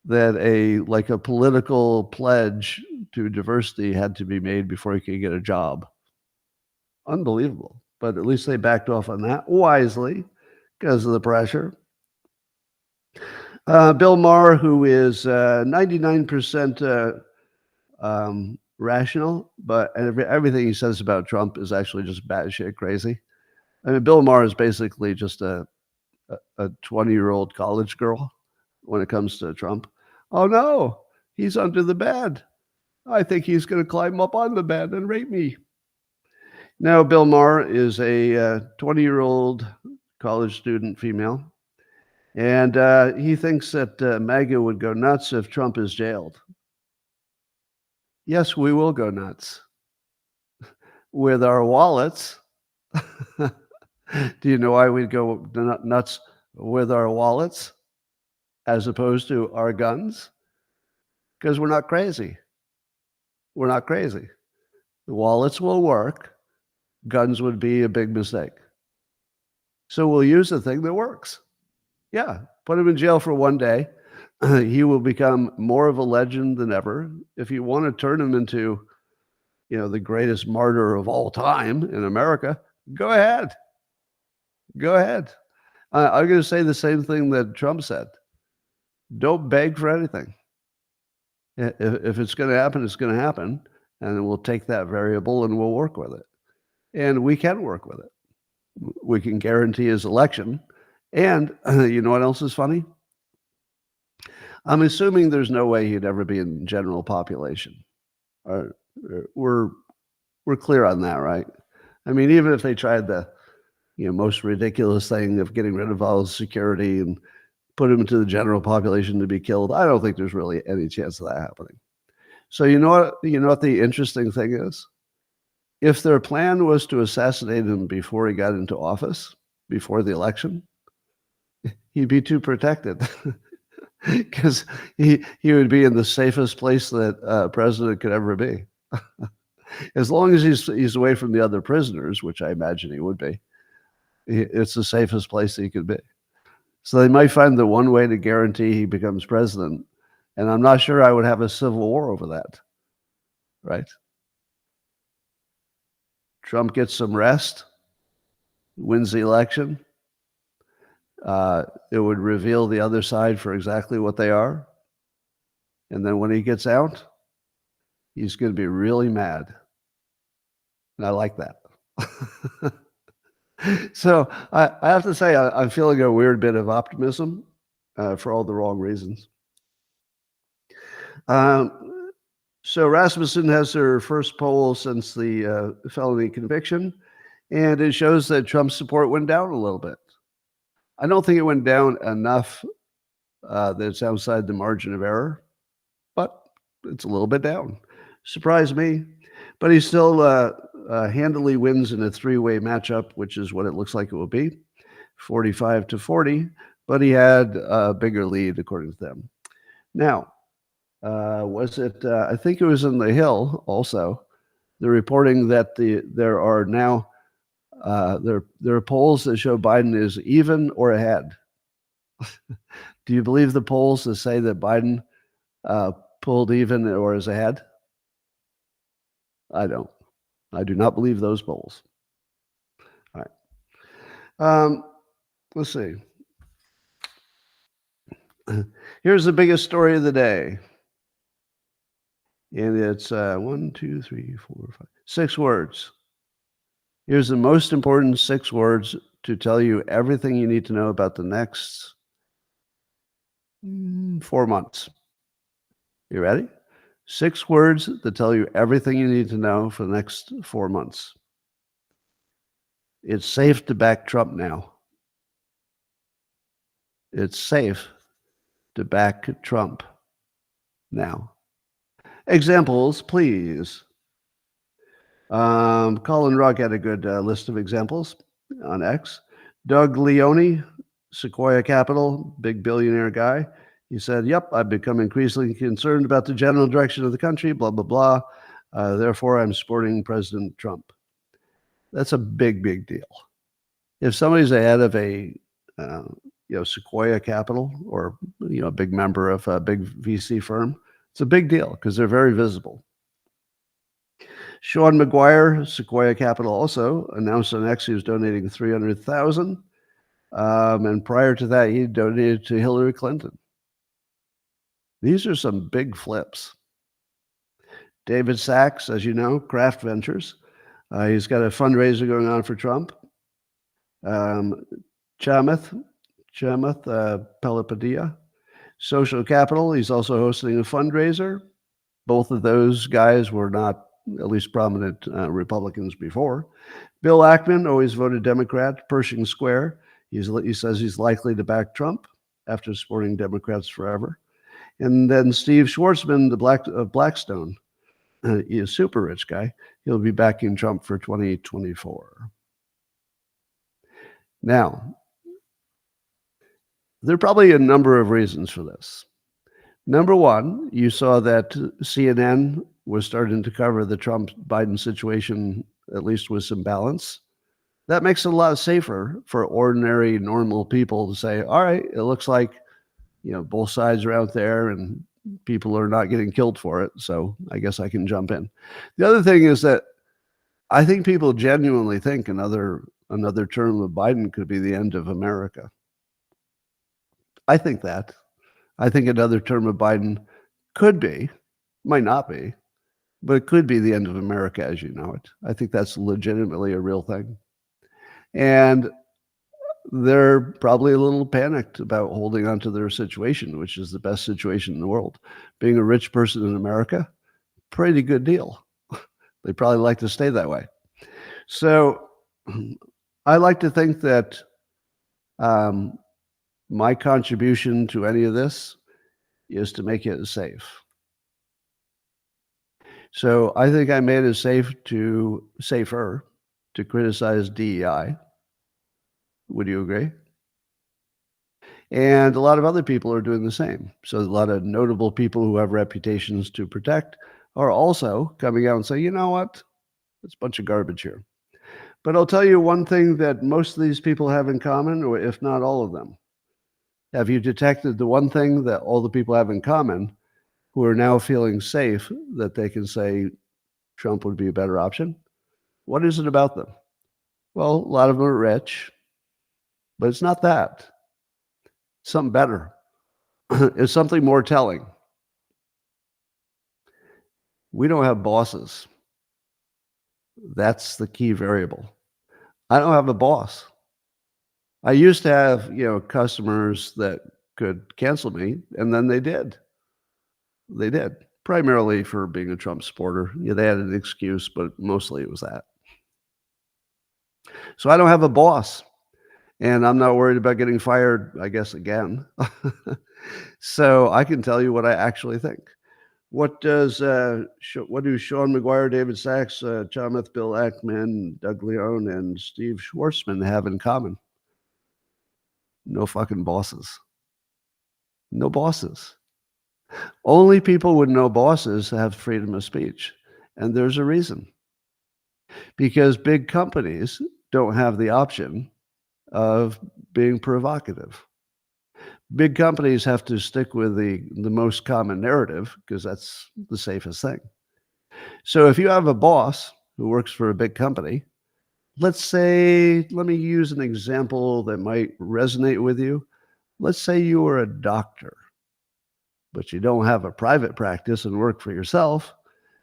that a political pledge to diversity had to be made before you could get a job. Unbelievable. But at least they backed off on that wisely because of the pressure. Bill Maher, who is 99% rational, but everything he says about Trump is actually just batshit crazy. I mean, Bill Maher is basically just a 20-year-old college girl when it comes to Trump. Oh no, he's under the bed. I think he's going to climb up on the bed and rape me. Now, Bill Maher is a 20-year-old college student female, and he thinks that MAGA would go nuts if Trump is jailed. Yes, we will go nuts with our wallets. Do you know why we'd go nuts with our wallets as opposed to our guns? Because we're not crazy. We're not crazy. The wallets will work. Guns would be a big mistake. So we'll use the thing that works. Yeah, put him in jail for one day. He will become more of a legend than ever. If you want to turn him into, the greatest martyr of all time in America, go ahead. Go ahead. I'm going to say the same thing that Trump said. Don't beg for anything. If it's going to happen, it's going to happen. And then we'll take that variable and we'll work with it. And we can work with it. We can guarantee his election. And you know what else is funny? I'm assuming there's no way he'd ever be in general population. We're clear on that, right? I mean, even if they tried the most ridiculous thing of getting rid of all security and put him into the general population to be killed, I don't think there's really any chance of that happening. So you know what the interesting thing is? If their plan was to assassinate him before he got into office, before the election, he'd be too protected because he would be in the safest place that a president could ever be. As long as he's away from the other prisoners, which I imagine he would be, it's the safest place he could be. So they might find the one way to guarantee he becomes president. And I'm not sure I would have a civil war over that, right? Trump gets some rest, wins the election. It would reveal the other side for exactly what they are. And then when he gets out, he's going to be really mad. And I like that. So I have to say, I'm feeling a weird bit of optimism for all the wrong reasons. So Rasmussen has her first poll since the felony conviction, and it shows that Trump's support went down a little bit. I don't think it went down enough that it's outside the margin of error, but it's a little bit down. Surprised me, but he still handily wins in a three-way matchup, which is what it looks like it will be, 45-40, but he had a bigger lead according to them. Now, was it, I think it was in The Hill also, the reporting that there are now, there are polls that show Biden is even or ahead. Do you believe the polls that say that Biden pulled even or is ahead? I don't. I do not believe those polls. All right. Let's see. Here's the biggest story of the day. And it's 1, 2, 3, 4, 5, 6 words. Here's the most important 6 words to tell you everything you need to know about the next 4 months. You ready? 6 words that tell you everything you need to know for the next 4 months. It's safe to back Trump now. It's safe to back Trump now. Examples, please. Colin Ruck had a good list of examples on X. Doug Leone, Sequoia Capital, big billionaire guy. He said, yep, I've become increasingly concerned about the general direction of the country, blah, blah, blah. Therefore, I'm supporting President Trump. That's a big, big deal. If somebody's ahead of a Sequoia Capital or a big member of a big VC firm, it's a big deal because they're very visible. Sean McGuire, Sequoia Capital, also announced on X he was donating $300,000, and prior to that, he donated to Hillary Clinton. These are some big flips. David Sachs, as you know, Kraft Ventures. He's got a fundraiser going on for Trump. Chamath Pelapadia, Social Capital. He's also hosting a fundraiser. Both of those guys were not at least prominent Republicans before. Bill Ackman, always voted Democrat. Pershing Square. He says he's likely to back Trump after supporting Democrats forever. And then Steve Schwarzman, of Blackstone. He's a super rich guy. He'll be backing Trump for 2024. Now, there are probably a number of reasons for this. Number one, you saw that CNN was starting to cover the Trump-Biden situation, at least with some balance. That makes it a lot safer for ordinary, normal people to say, all right, it looks like, both sides are out there and people are not getting killed for it, so I guess I can jump in. The other thing is that I think people genuinely think another term of Biden could be the end of America. I think that. I think another term of Biden could be, might not be, but it could be the end of America as you know it. I think that's legitimately a real thing. And they're probably a little panicked about holding on to their situation, which is the best situation in the world. Being a rich person in America, pretty good deal. They probably like to stay that way. So I like to think that my contribution to any of this is to make it safe. So I think I made it safer to criticize DEI. Would you agree? And a lot of other people are doing the same. So a lot of notable people who have reputations to protect are also coming out and saying, you know what? It's a bunch of garbage here. But I'll tell you one thing that most of these people have in common, or if not all of them. Have you detected the one thing that all the people have in common who are now feeling safe that they can say Trump would be a better option? What is it about them? Well, a lot of them are rich, but it's not that. It's something better. It's something more telling. We don't have bosses. That's the key variable. I don't have a boss. I used to have, customers that could cancel me, and then they did. They did, primarily for being a Trump supporter. Yeah, they had an excuse, but mostly it was that. So I don't have a boss, and I'm not worried about getting fired, I guess, again. So I can tell you what I actually think. What do Sean McGuire, David Sachs, Chamath, Bill Ackman, Doug Leone, and Steve Schwarzman have in common? No fucking bosses. No bosses. Only people with no bosses have freedom of speech. And there's a reason. Because big companies don't have the option of being provocative. Big companies have to stick with the most common narrative because that's the safest thing. So if you have a boss who works for a big company, let me use an example that might resonate with you. Let's say you are a doctor, but you don't have a private practice and work for yourself,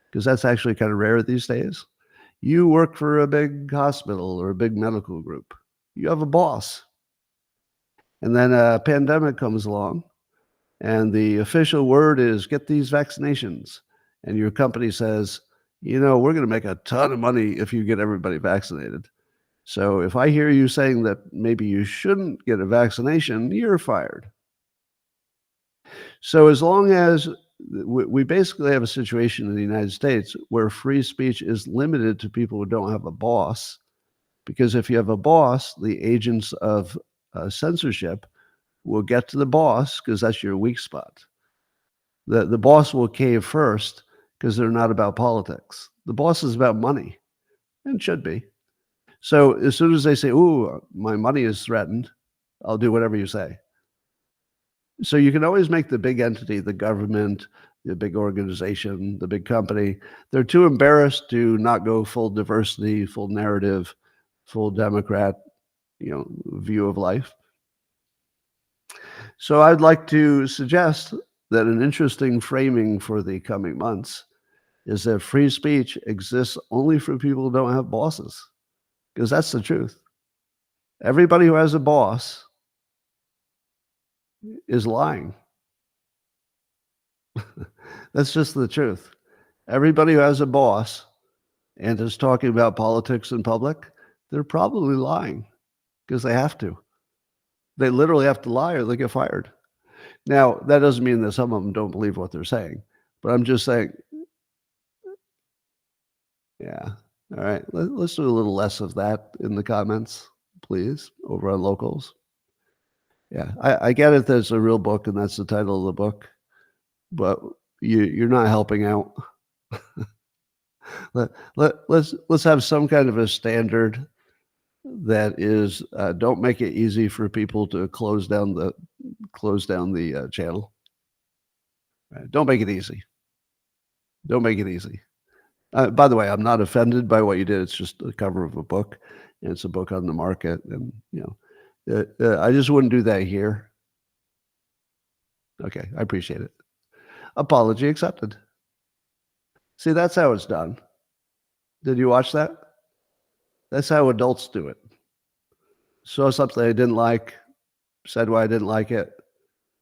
because that's actually kind of rare these days. You work for a big hospital or a big medical group. You have a boss. And then a pandemic comes along, and the official word is get these vaccinations. And your company says, we're going to make a ton of money if you get everybody vaccinated. So if I hear you saying that maybe you shouldn't get a vaccination, you're fired. So as long as we basically have a situation in the United States where free speech is limited to people who don't have a boss, because if you have a boss, the agents of censorship will get to the boss because that's your weak spot. The boss will cave first because they're not about politics. The boss is about money, and should be. So as soon as they say, ooh, my money is threatened, I'll do whatever you say. So you can always make the big entity, the government, the big organization, the big company, they're too embarrassed to not go full diversity, full narrative, full Democrat, view of life. So I'd like to suggest that an interesting framing for the coming months is that free speech exists only for people who don't have bosses, because that's the truth. Everybody who has a boss is lying. That's just the truth. Everybody who has a boss and is talking about politics in public, they're probably lying because they have to. They literally have to lie or they get fired. Now, that doesn't mean that some of them don't believe what they're saying, but I'm just saying, yeah. All right. Let's do a little less of that in the comments, please, over on Locals. Yeah, I get it. There's a real book, and that's the title of the book, but you're not helping out. Let's have some kind of a standard that is don't make it easy for people to close down the channel. Right? Don't make it easy. Don't make it easy. By the way, I'm not offended by what you did. It's just the cover of a book, and it's a book on the market, and I just wouldn't do that here. Okay, I appreciate it. Apology accepted. See, that's how it's done. Did you watch that? That's how adults do it. Saw something I didn't like, said why I didn't like it.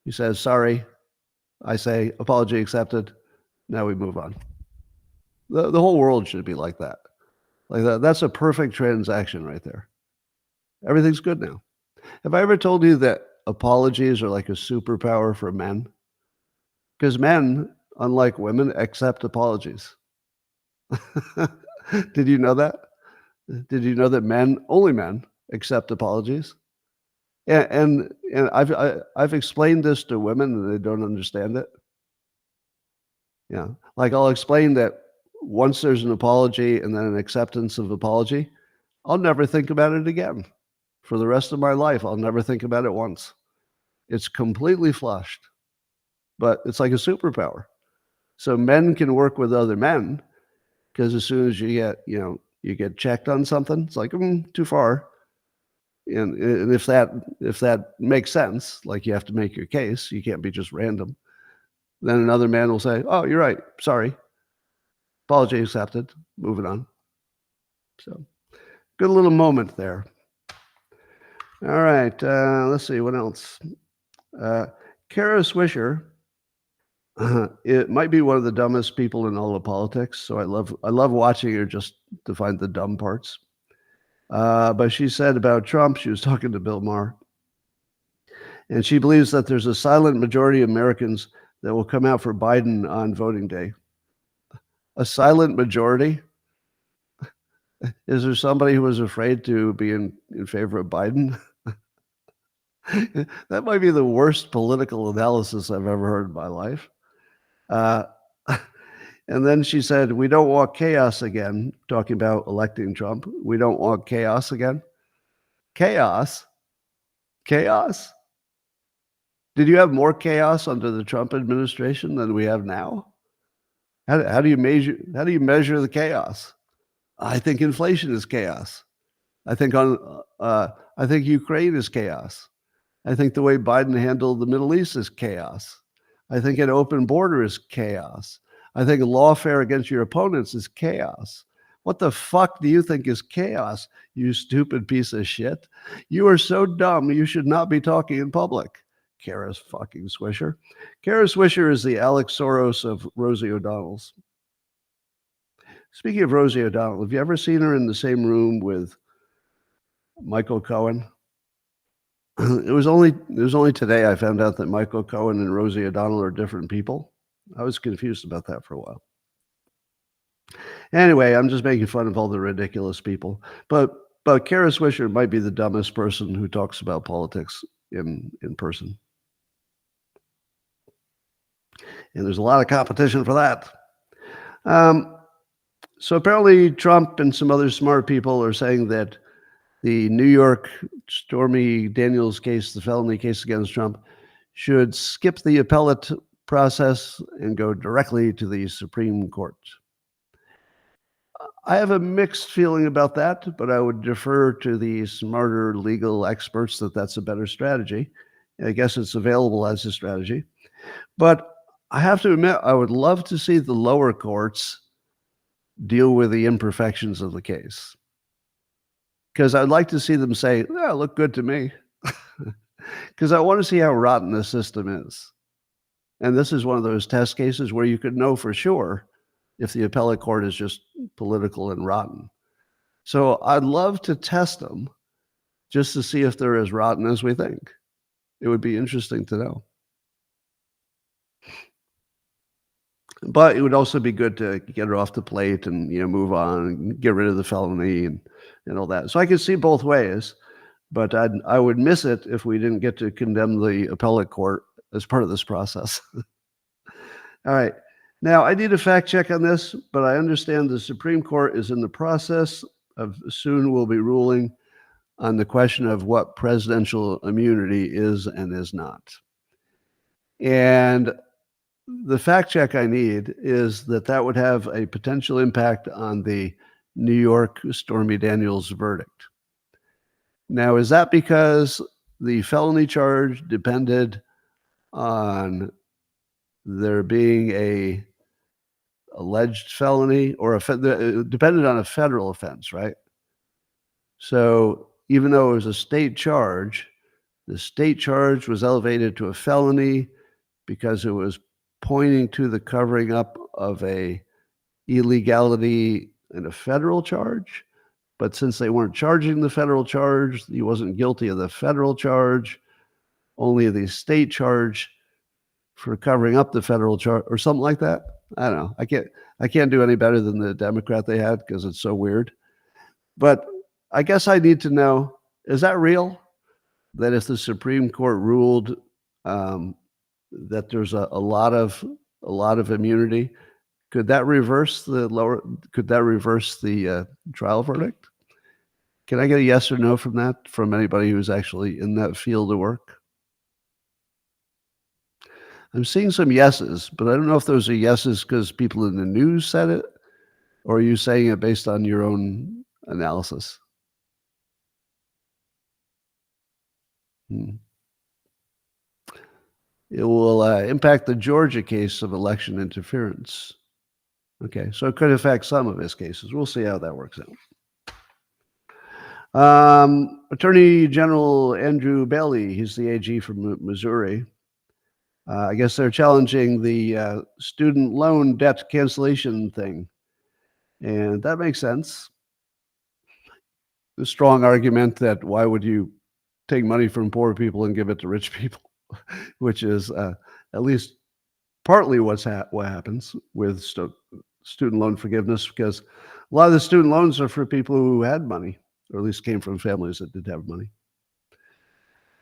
He says, sorry. I say, apology accepted. Now we move on. The whole world should be like that. Like that. That's a perfect transaction right there. Everything's good now. Have I ever told you that apologies are like a superpower for men? Because men, unlike women, accept apologies. Did you know that? Did you know that only men, accept apologies? And I've explained this to women and they don't understand it. Yeah, like I'll explain that once there's an apology and then an acceptance of apology, I'll never think about it again. For the rest of my life, I'll never think about it once. It's completely flushed, but it's like a superpower. So men can work with other men because as soon as you get checked on something, it's like too far. And if that makes sense, like you have to make your case, you can't be just random. Then another man will say, "Oh, you're right. Sorry. Apology accepted. Moving on." So, good little moment there. All right. Let's see what else. Kara Swisher It might be one of the dumbest people in all of politics, so I love watching her just to find the dumb parts. But she said about Trump, she was talking to Bill Maher, and she believes that there's a silent majority of Americans that will come out for Biden on voting day. A silent majority? Is there somebody who was afraid to be in favor of Biden? That might be the worst political analysis I've ever heard in my life. Uh, and then she said, we don't want chaos again, talking about electing Trump. We don't want chaos again. Chaos? Chaos? Did you have more chaos under the Trump administration than we have now? How do you measure the chaos? I think inflation is chaos. I think I think Ukraine is chaos. I think the way Biden handled the Middle East is chaos. I think an open border is chaos. I think lawfare against your opponents is chaos. What the fuck do you think is chaos, you stupid piece of shit? You are so dumb, you should not be talking in public. Kara fucking Swisher. Kara Swisher is the Alex Soros of Rosie O'Donnell's. Speaking of Rosie O'Donnell, have you ever seen her in the same room with Michael Cohen? It was only today I found out that Michael Cohen and Rosie O'Donnell are different people. I was confused about that for a while. Anyway, I'm just making fun of all the ridiculous people. But Kara Swisher might be the dumbest person who talks about politics in person. And there's a lot of competition for that. So apparently Trump and some other smart people are saying that the New York Stormy Daniels case, the felony case against Trump, should skip the appellate process and go directly to the Supreme Court. I have a mixed feeling about that, but I would defer to the smarter legal experts that that's a better strategy. I guess it's available as a strategy. But I have to admit, I would love to see the lower courts deal with the imperfections of the case. Because I'd like to see them say, yeah, look good to me. Because I want to see how rotten the system is. And this is one of those test cases where you could know for sure if the appellate court is just political and rotten. So I'd love to test them just to see if they're as rotten as we think. It would be interesting to know. But it would also be good to get it off the plate and move on and get rid of the felony and all that. So I could see both ways, but I would miss it if we didn't get to condemn the appellate court as part of this process. All right. Now, I need a fact check on this, but I understand the Supreme Court is in the process of soon will be ruling on the question of what presidential immunity is and is not. And the fact check I need is that would have a potential impact on the New York Stormy Daniels verdict. Now, is that because the felony charge depended on there being a alleged felony or it depended on a federal offense, right? So even though it was a state charge, the state charge was elevated to a felony because it was pointing to the covering up of a illegality in a federal charge. But since they weren't charging the federal charge, he wasn't guilty of the federal charge, only the state charge for covering up the federal charge or something like that. I don't know. I can't do any better than the Democrat they had because it's so weird. But I guess I need to know, is that real? That if the Supreme Court ruled that there's a lot of immunity, could that reverse the trial verdict? Can I get a yes or no from anybody who's actually in that field of work? I'm seeing some yeses, but I don't know if those are yeses because people in the news said it, or are you saying it based on your own analysis? It will impact the Georgia case of election interference. Okay, so it could affect some of his cases. We'll see how that works out. Attorney General Andrew Bailey, he's the AG from Missouri, I guess they're challenging the student loan debt cancellation thing. And that makes sense. A strong argument that why would you take money from poor people and give it to rich people, which is at least partly what happens with student loan forgiveness, because a lot of the student loans are for people who had money, or at least came from families that did have money.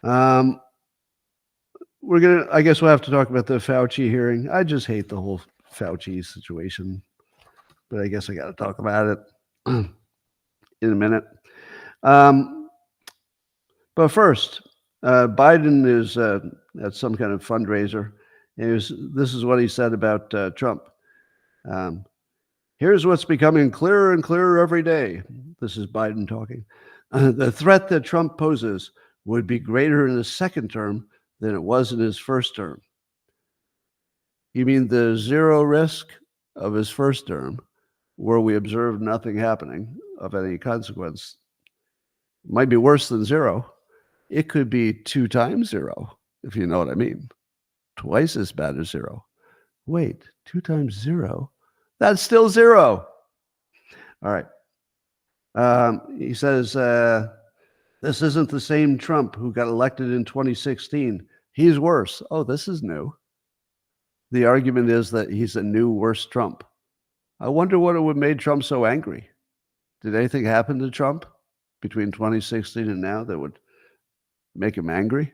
I guess we'll have to talk about the Fauci hearing. I just hate the whole Fauci situation, but I guess I got to talk about it in a minute. But first, Biden is at some kind of fundraiser. This is what he said about Trump. Here's what's becoming clearer and clearer every day. This is Biden talking. The threat that Trump poses would be greater in his second term than it was in his first term. You mean the zero risk of his first term, where we observed nothing happening of any consequence, might be worse than zero. It could be 2 times zero, if you know what I mean. Twice as bad as zero. Wait, 2 times zero? That's still zero. All right. He says, this isn't the same Trump who got elected in 2016. He's worse. Oh, this is new. The argument is that he's a new, worse Trump. I wonder what would made Trump so angry. Did anything happen to Trump between 2016 and now that would make him angry?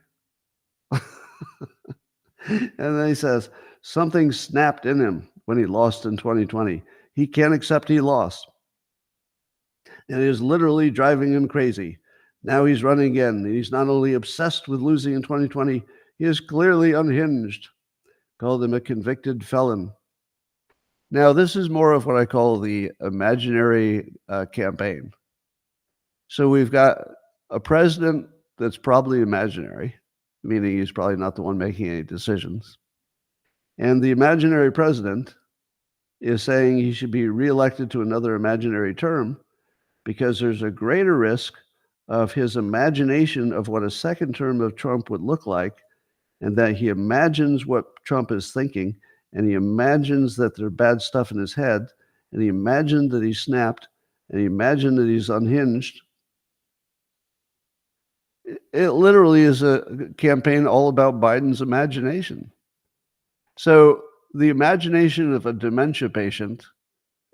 And then he says, something snapped in him when he lost in 2020. He can't accept he lost. And it is literally driving him crazy. Now he's running again. And he's not only obsessed with losing in 2020, he is clearly unhinged. Called him a convicted felon. Now, this is more of what I call the imaginary campaign. So we've got a president that's probably imaginary, meaning he's probably not the one making any decisions. And the imaginary president is saying he should be reelected to another imaginary term because there's a greater risk of his imagination of what a second term of Trump would look like, and that he imagines what Trump is thinking, and he imagines that there's bad stuff in his head, and he imagined that he snapped, and he imagined that he's unhinged. It literally is a campaign all about Biden's imagination. So the imagination of a dementia patient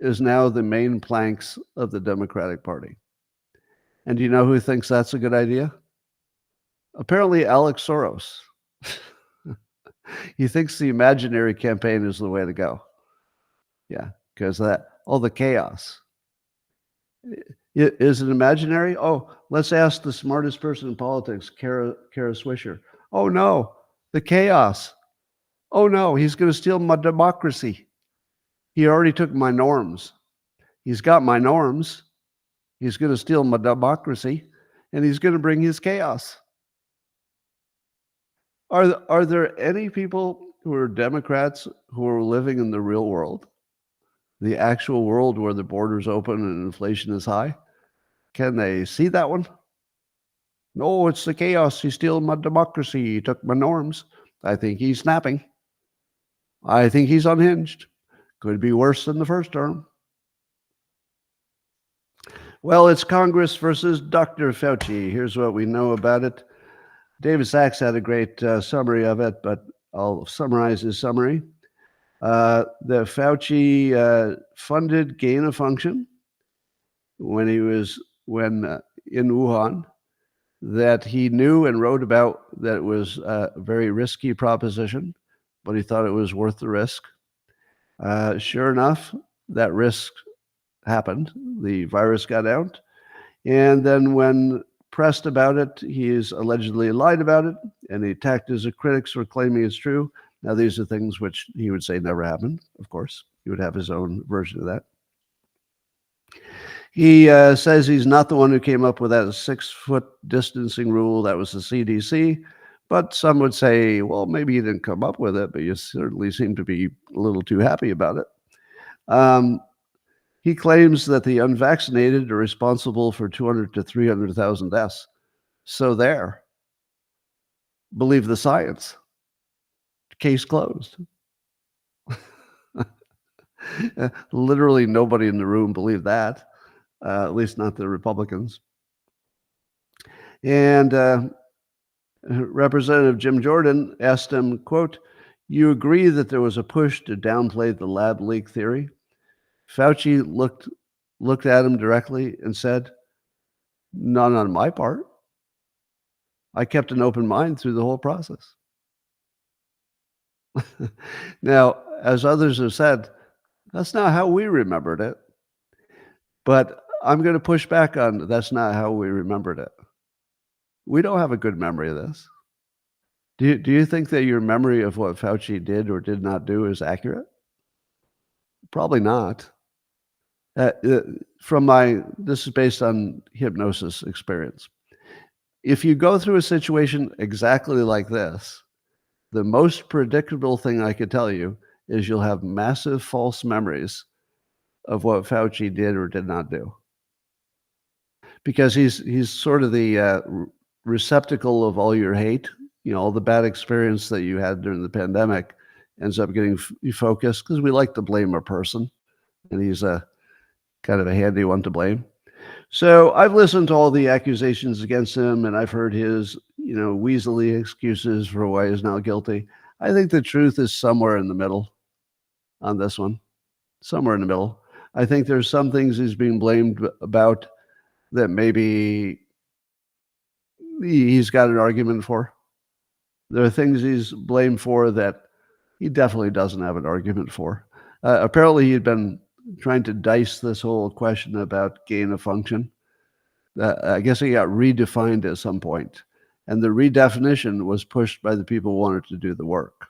is now the main planks of the Democratic Party. And do you know who thinks that's a good idea? Apparently Alex Soros. He thinks the imaginary campaign is the way to go. Yeah, because all the chaos. Is it imaginary? Oh, let's ask the smartest person in politics, Kara Swisher. Oh no, the chaos. Oh no, he's going to steal my democracy. He already took my norms. He's got my norms. He's going to steal my democracy, and he's going to bring his chaos. Are there any people who are Democrats who are living in the real world? The actual world where the border's open and inflation is high? Can they see that one? No, it's the chaos. He's stealing my democracy. He took my norms. I think he's snapping. I think he's unhinged. Could be worse than the first term. Well, it's Congress versus Dr. Fauci. Here's what we know about it. David Sachs had a great summary of it, but I'll summarize his summary. The Fauci funded gain of function when in Wuhan, that he knew and wrote about that it was a very risky proposition, but he thought it was worth the risk. Sure enough, that risk happened. The virus got out. And then when pressed about it, he is allegedly lied about it, and he attacked his critics for claiming it's true. Now, these are things which he would say never happened, of course. He would have his own version of that. He says he's not the one who came up with that 6-foot distancing rule. That was the CDC. But some would say, well, maybe he didn't come up with it, but you certainly seem to be a little too happy about it. He claims that the unvaccinated are responsible for 200 to 300,000 deaths. So there. Believe the science. Case closed. Literally nobody in the room believed that, at least not the Republicans. And Representative Jim Jordan asked him, quote, "You agree that there was a push to downplay the lab leak theory?" Fauci looked at him directly and said, "None on my part. I kept an open mind through the whole process." Now, as others have said, that's not how we remembered it. But I'm going to push back on that's not how we remembered it. We don't have a good memory of this. Do you think that your memory of what Fauci did or did not do is accurate? Probably not. Uh, uh, this is based on hypnosis experience. If you go through a situation exactly like this, the most predictable thing I could tell you is you'll have massive false memories of what Fauci did or did not do, because he's sort of the receptacle of all your hate. You know, all the bad experience that you had during the pandemic ends up getting focused because we like to blame a person, and he's a kind of a handy one to blame. So I've listened to all the accusations against him, and I've heard his, weaselly excuses for why he's not guilty. I think the truth is somewhere in the middle on this one, somewhere in the middle. I think there's some things he's being blamed about that maybe he's got an argument for. There are things he's blamed for that he definitely doesn't have an argument for. Apparently, he'd been trying to dice this whole question about gain of function. I guess it got redefined at some point, and the redefinition was pushed by the people who wanted to do the work.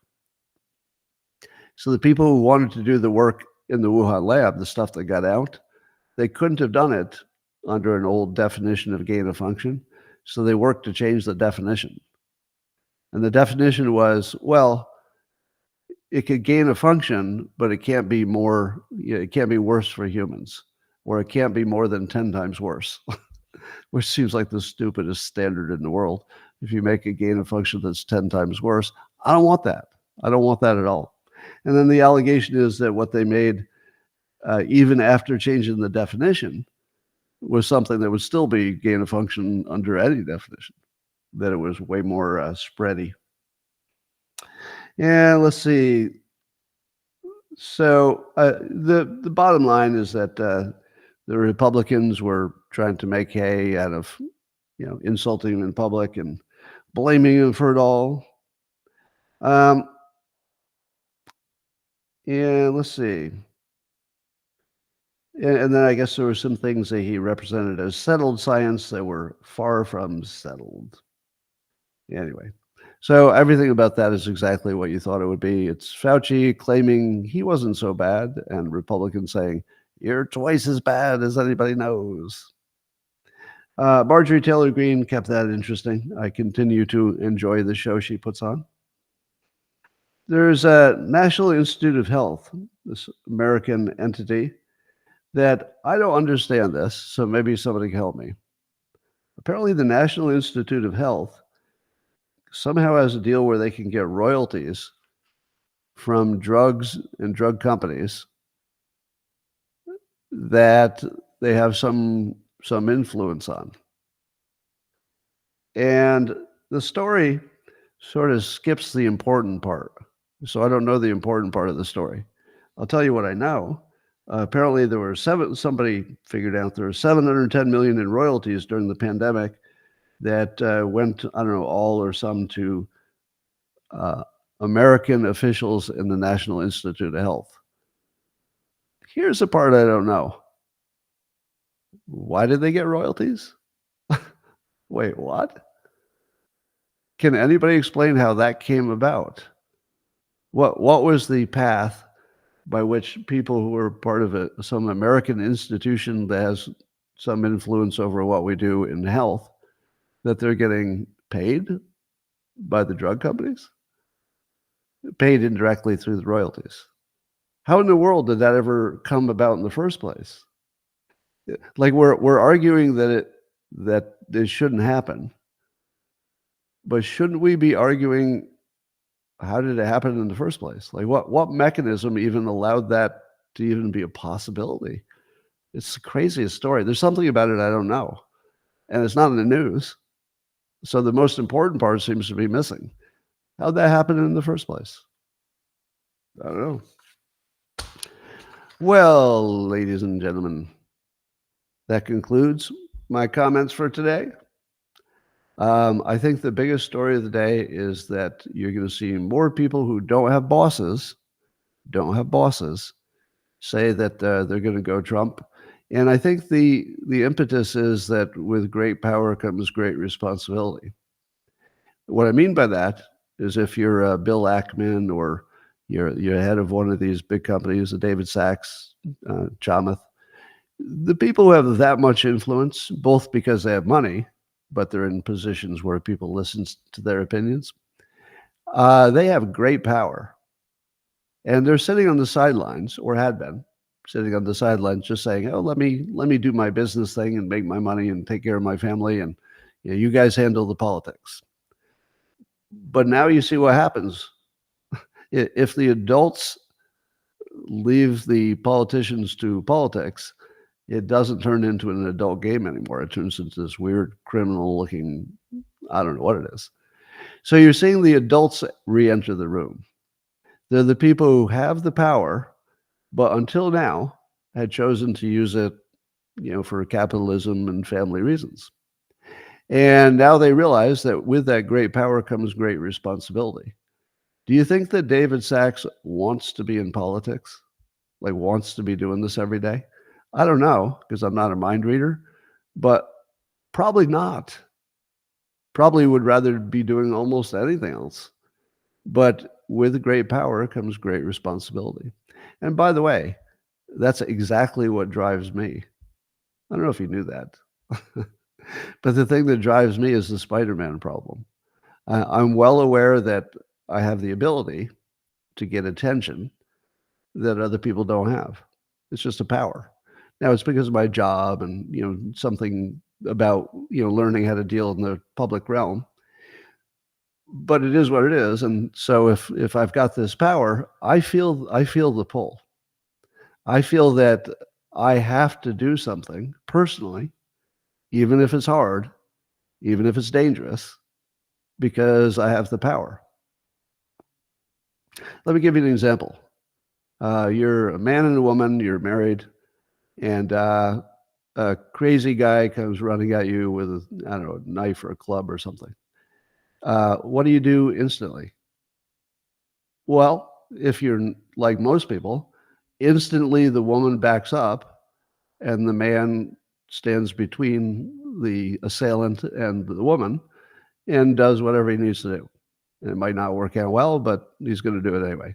So the people who wanted to do the work in the Wuhan lab, the stuff that got out, they couldn't have done it under an old definition of gain of function. So they worked to change the definition. And the definition was, well, it could gain a function, but it can't be more, it can't be worse for humans, or it can't be more than 10 times worse, which seems like the stupidest standard in the world. If you make a gain of function that's 10 times worse, I don't want that. I don't want that at all. And then the allegation is that what they made, even after changing the definition, was something that would still be gain of function under any definition, that it was way more spready. And let's see. So the bottom line is that the Republicans were trying to make hay out of, insulting him in public and blaming him for it all. And let's see. And then I guess there were some things that he represented as settled science that were far from settled. Anyway, so everything about that is exactly what you thought it would be. It's Fauci claiming he wasn't so bad, and Republicans saying, "You're twice as bad as anybody knows." Marjorie Taylor Greene kept that interesting. I continue to enjoy the show she puts on. There's a National Institute of Health, this American entity, that I don't understand this, so maybe somebody can help me. Apparently, the National Institute of Health somehow has a deal where they can get royalties from drugs and drug companies that they have some influence on. And the story sort of skips the important part. So I don't know the important part of the story. I'll tell you what I know. Apparently there were somebody figured out there were $710 million in royalties during the pandemic that went, I don't know, all or some to American officials in the National Institute of Health. Here's the part I don't know. Why did they get royalties? Wait, what? Can anybody explain how that came about? What was the path by which people who were part of some American institution that has some influence over what we do in health, that they're getting paid by the drug companies? Paid indirectly through the royalties. How in the world did that ever come about in the first place? Like we're arguing that it shouldn't happen, but shouldn't we be arguing how did it happen in the first place? Like, what mechanism even allowed that to even be a possibility? It's the craziest story. There's something about it I don't know, and it's not in the news. So the most important part seems to be missing. How'd that happen in the first place? I don't know. Well, ladies and gentlemen, that concludes my comments for today. I think the biggest story of the day is that you're going to see more people who don't have bosses say that they're going to go Trump. And I think the impetus is that with great power comes great responsibility. What I mean by that is if you're Bill Ackman or you're head of one of these big companies, the David Sachs, Chamath, the people who have that much influence, both because they have money, but they're in positions where people listen to their opinions, they have great power. And they're sitting on the sidelines, or had been sitting on the sidelines, just saying, "Oh, let me do my business thing and make my money and take care of my family, and you guys handle the politics." But now you see what happens if the adults leave the politicians to politics. It doesn't turn into an adult game anymore. It turns into this weird criminal-looking, I don't know what it is. So you're seeing the adults re-enter the room. They're the people who have the power, but until now had chosen to use it, for capitalism and family reasons. And now they realize that with that great power comes great responsibility. Do you think that David Sachs wants to be in politics? Like wants to be doing this every day? I don't know, because I'm not a mind reader, but probably not. Probably would rather be doing almost anything else. But with great power comes great responsibility. And by the way, that's exactly what drives me. I don't know if you knew that. But the thing that drives me is the Spider-Man problem. I'm well aware that I have the ability to get attention that other people don't have. It's just a power. Now, it's because of my job and, something about, learning how to deal in the public realm. But it is what it is. And so if I've got this power, I feel the pull. I feel that I have to do something personally, even if it's hard, even if it's dangerous, because I have the power. Let me give you an example. You're a man and a woman, you're married, and a crazy guy comes running at you with a knife or a club or something. What do you do instantly? Well, if you're like most people, instantly the woman backs up and the man stands between the assailant and the woman and does whatever he needs to do. And it might not work out well, but he's going to do it anyway.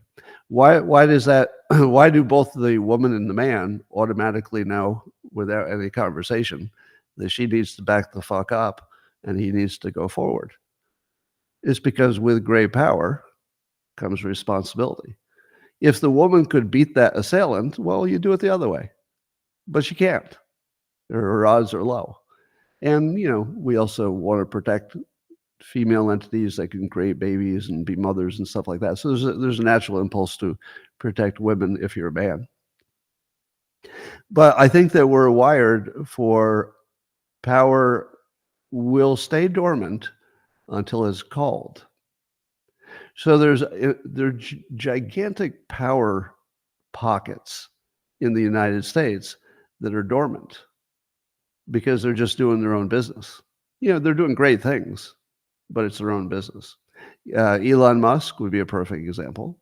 Why does that? Why do both the woman and the man automatically know without any conversation that she needs to back the fuck up and he needs to go forward? It's because with great power comes responsibility. If the woman could beat that assailant, well, you do it the other way. But she can't. Her odds are low. And, we also want to protect female entities that can create babies and be mothers and stuff like that. So there's a natural impulse to protect women if you're a man. But I think that we're wired for power will stay dormant until it's called. So there are gigantic power pockets in the United States that are dormant because they're just doing their own business. They're doing great things, but it's their own business. Elon Musk would be a perfect example.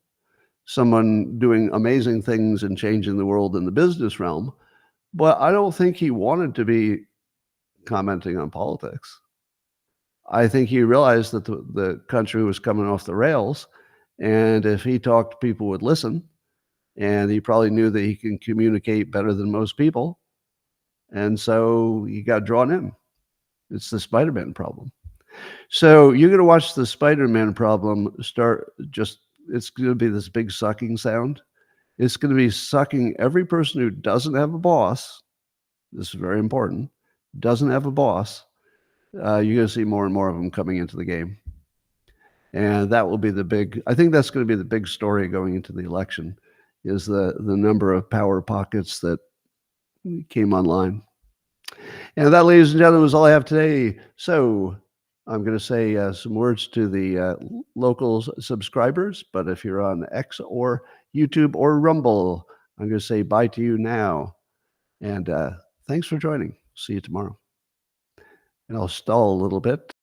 Someone doing amazing things and changing the world in the business realm, but I don't think he wanted to be commenting on politics. I think he realized that the country was coming off the rails, and if he talked, people would listen, and he probably knew that he can communicate better than most people, and so he got drawn in. It's the Spider-Man problem. So you're going to watch the Spider-Man problem start it's going to be this big sucking sound. It's going to be sucking every person who doesn't have a boss. This is very important. Doesn't have a boss. You're going to see more and more of them coming into the game. And that will be I think that's going to be the big story going into the election, is the number of power pockets that came online. And that, ladies and gentlemen, is all I have today. So I'm going to say some words to the local subscribers, but if you're on X or YouTube or Rumble, I'm going to say bye to you now. And thanks for joining. See you tomorrow. And I'll stall a little bit.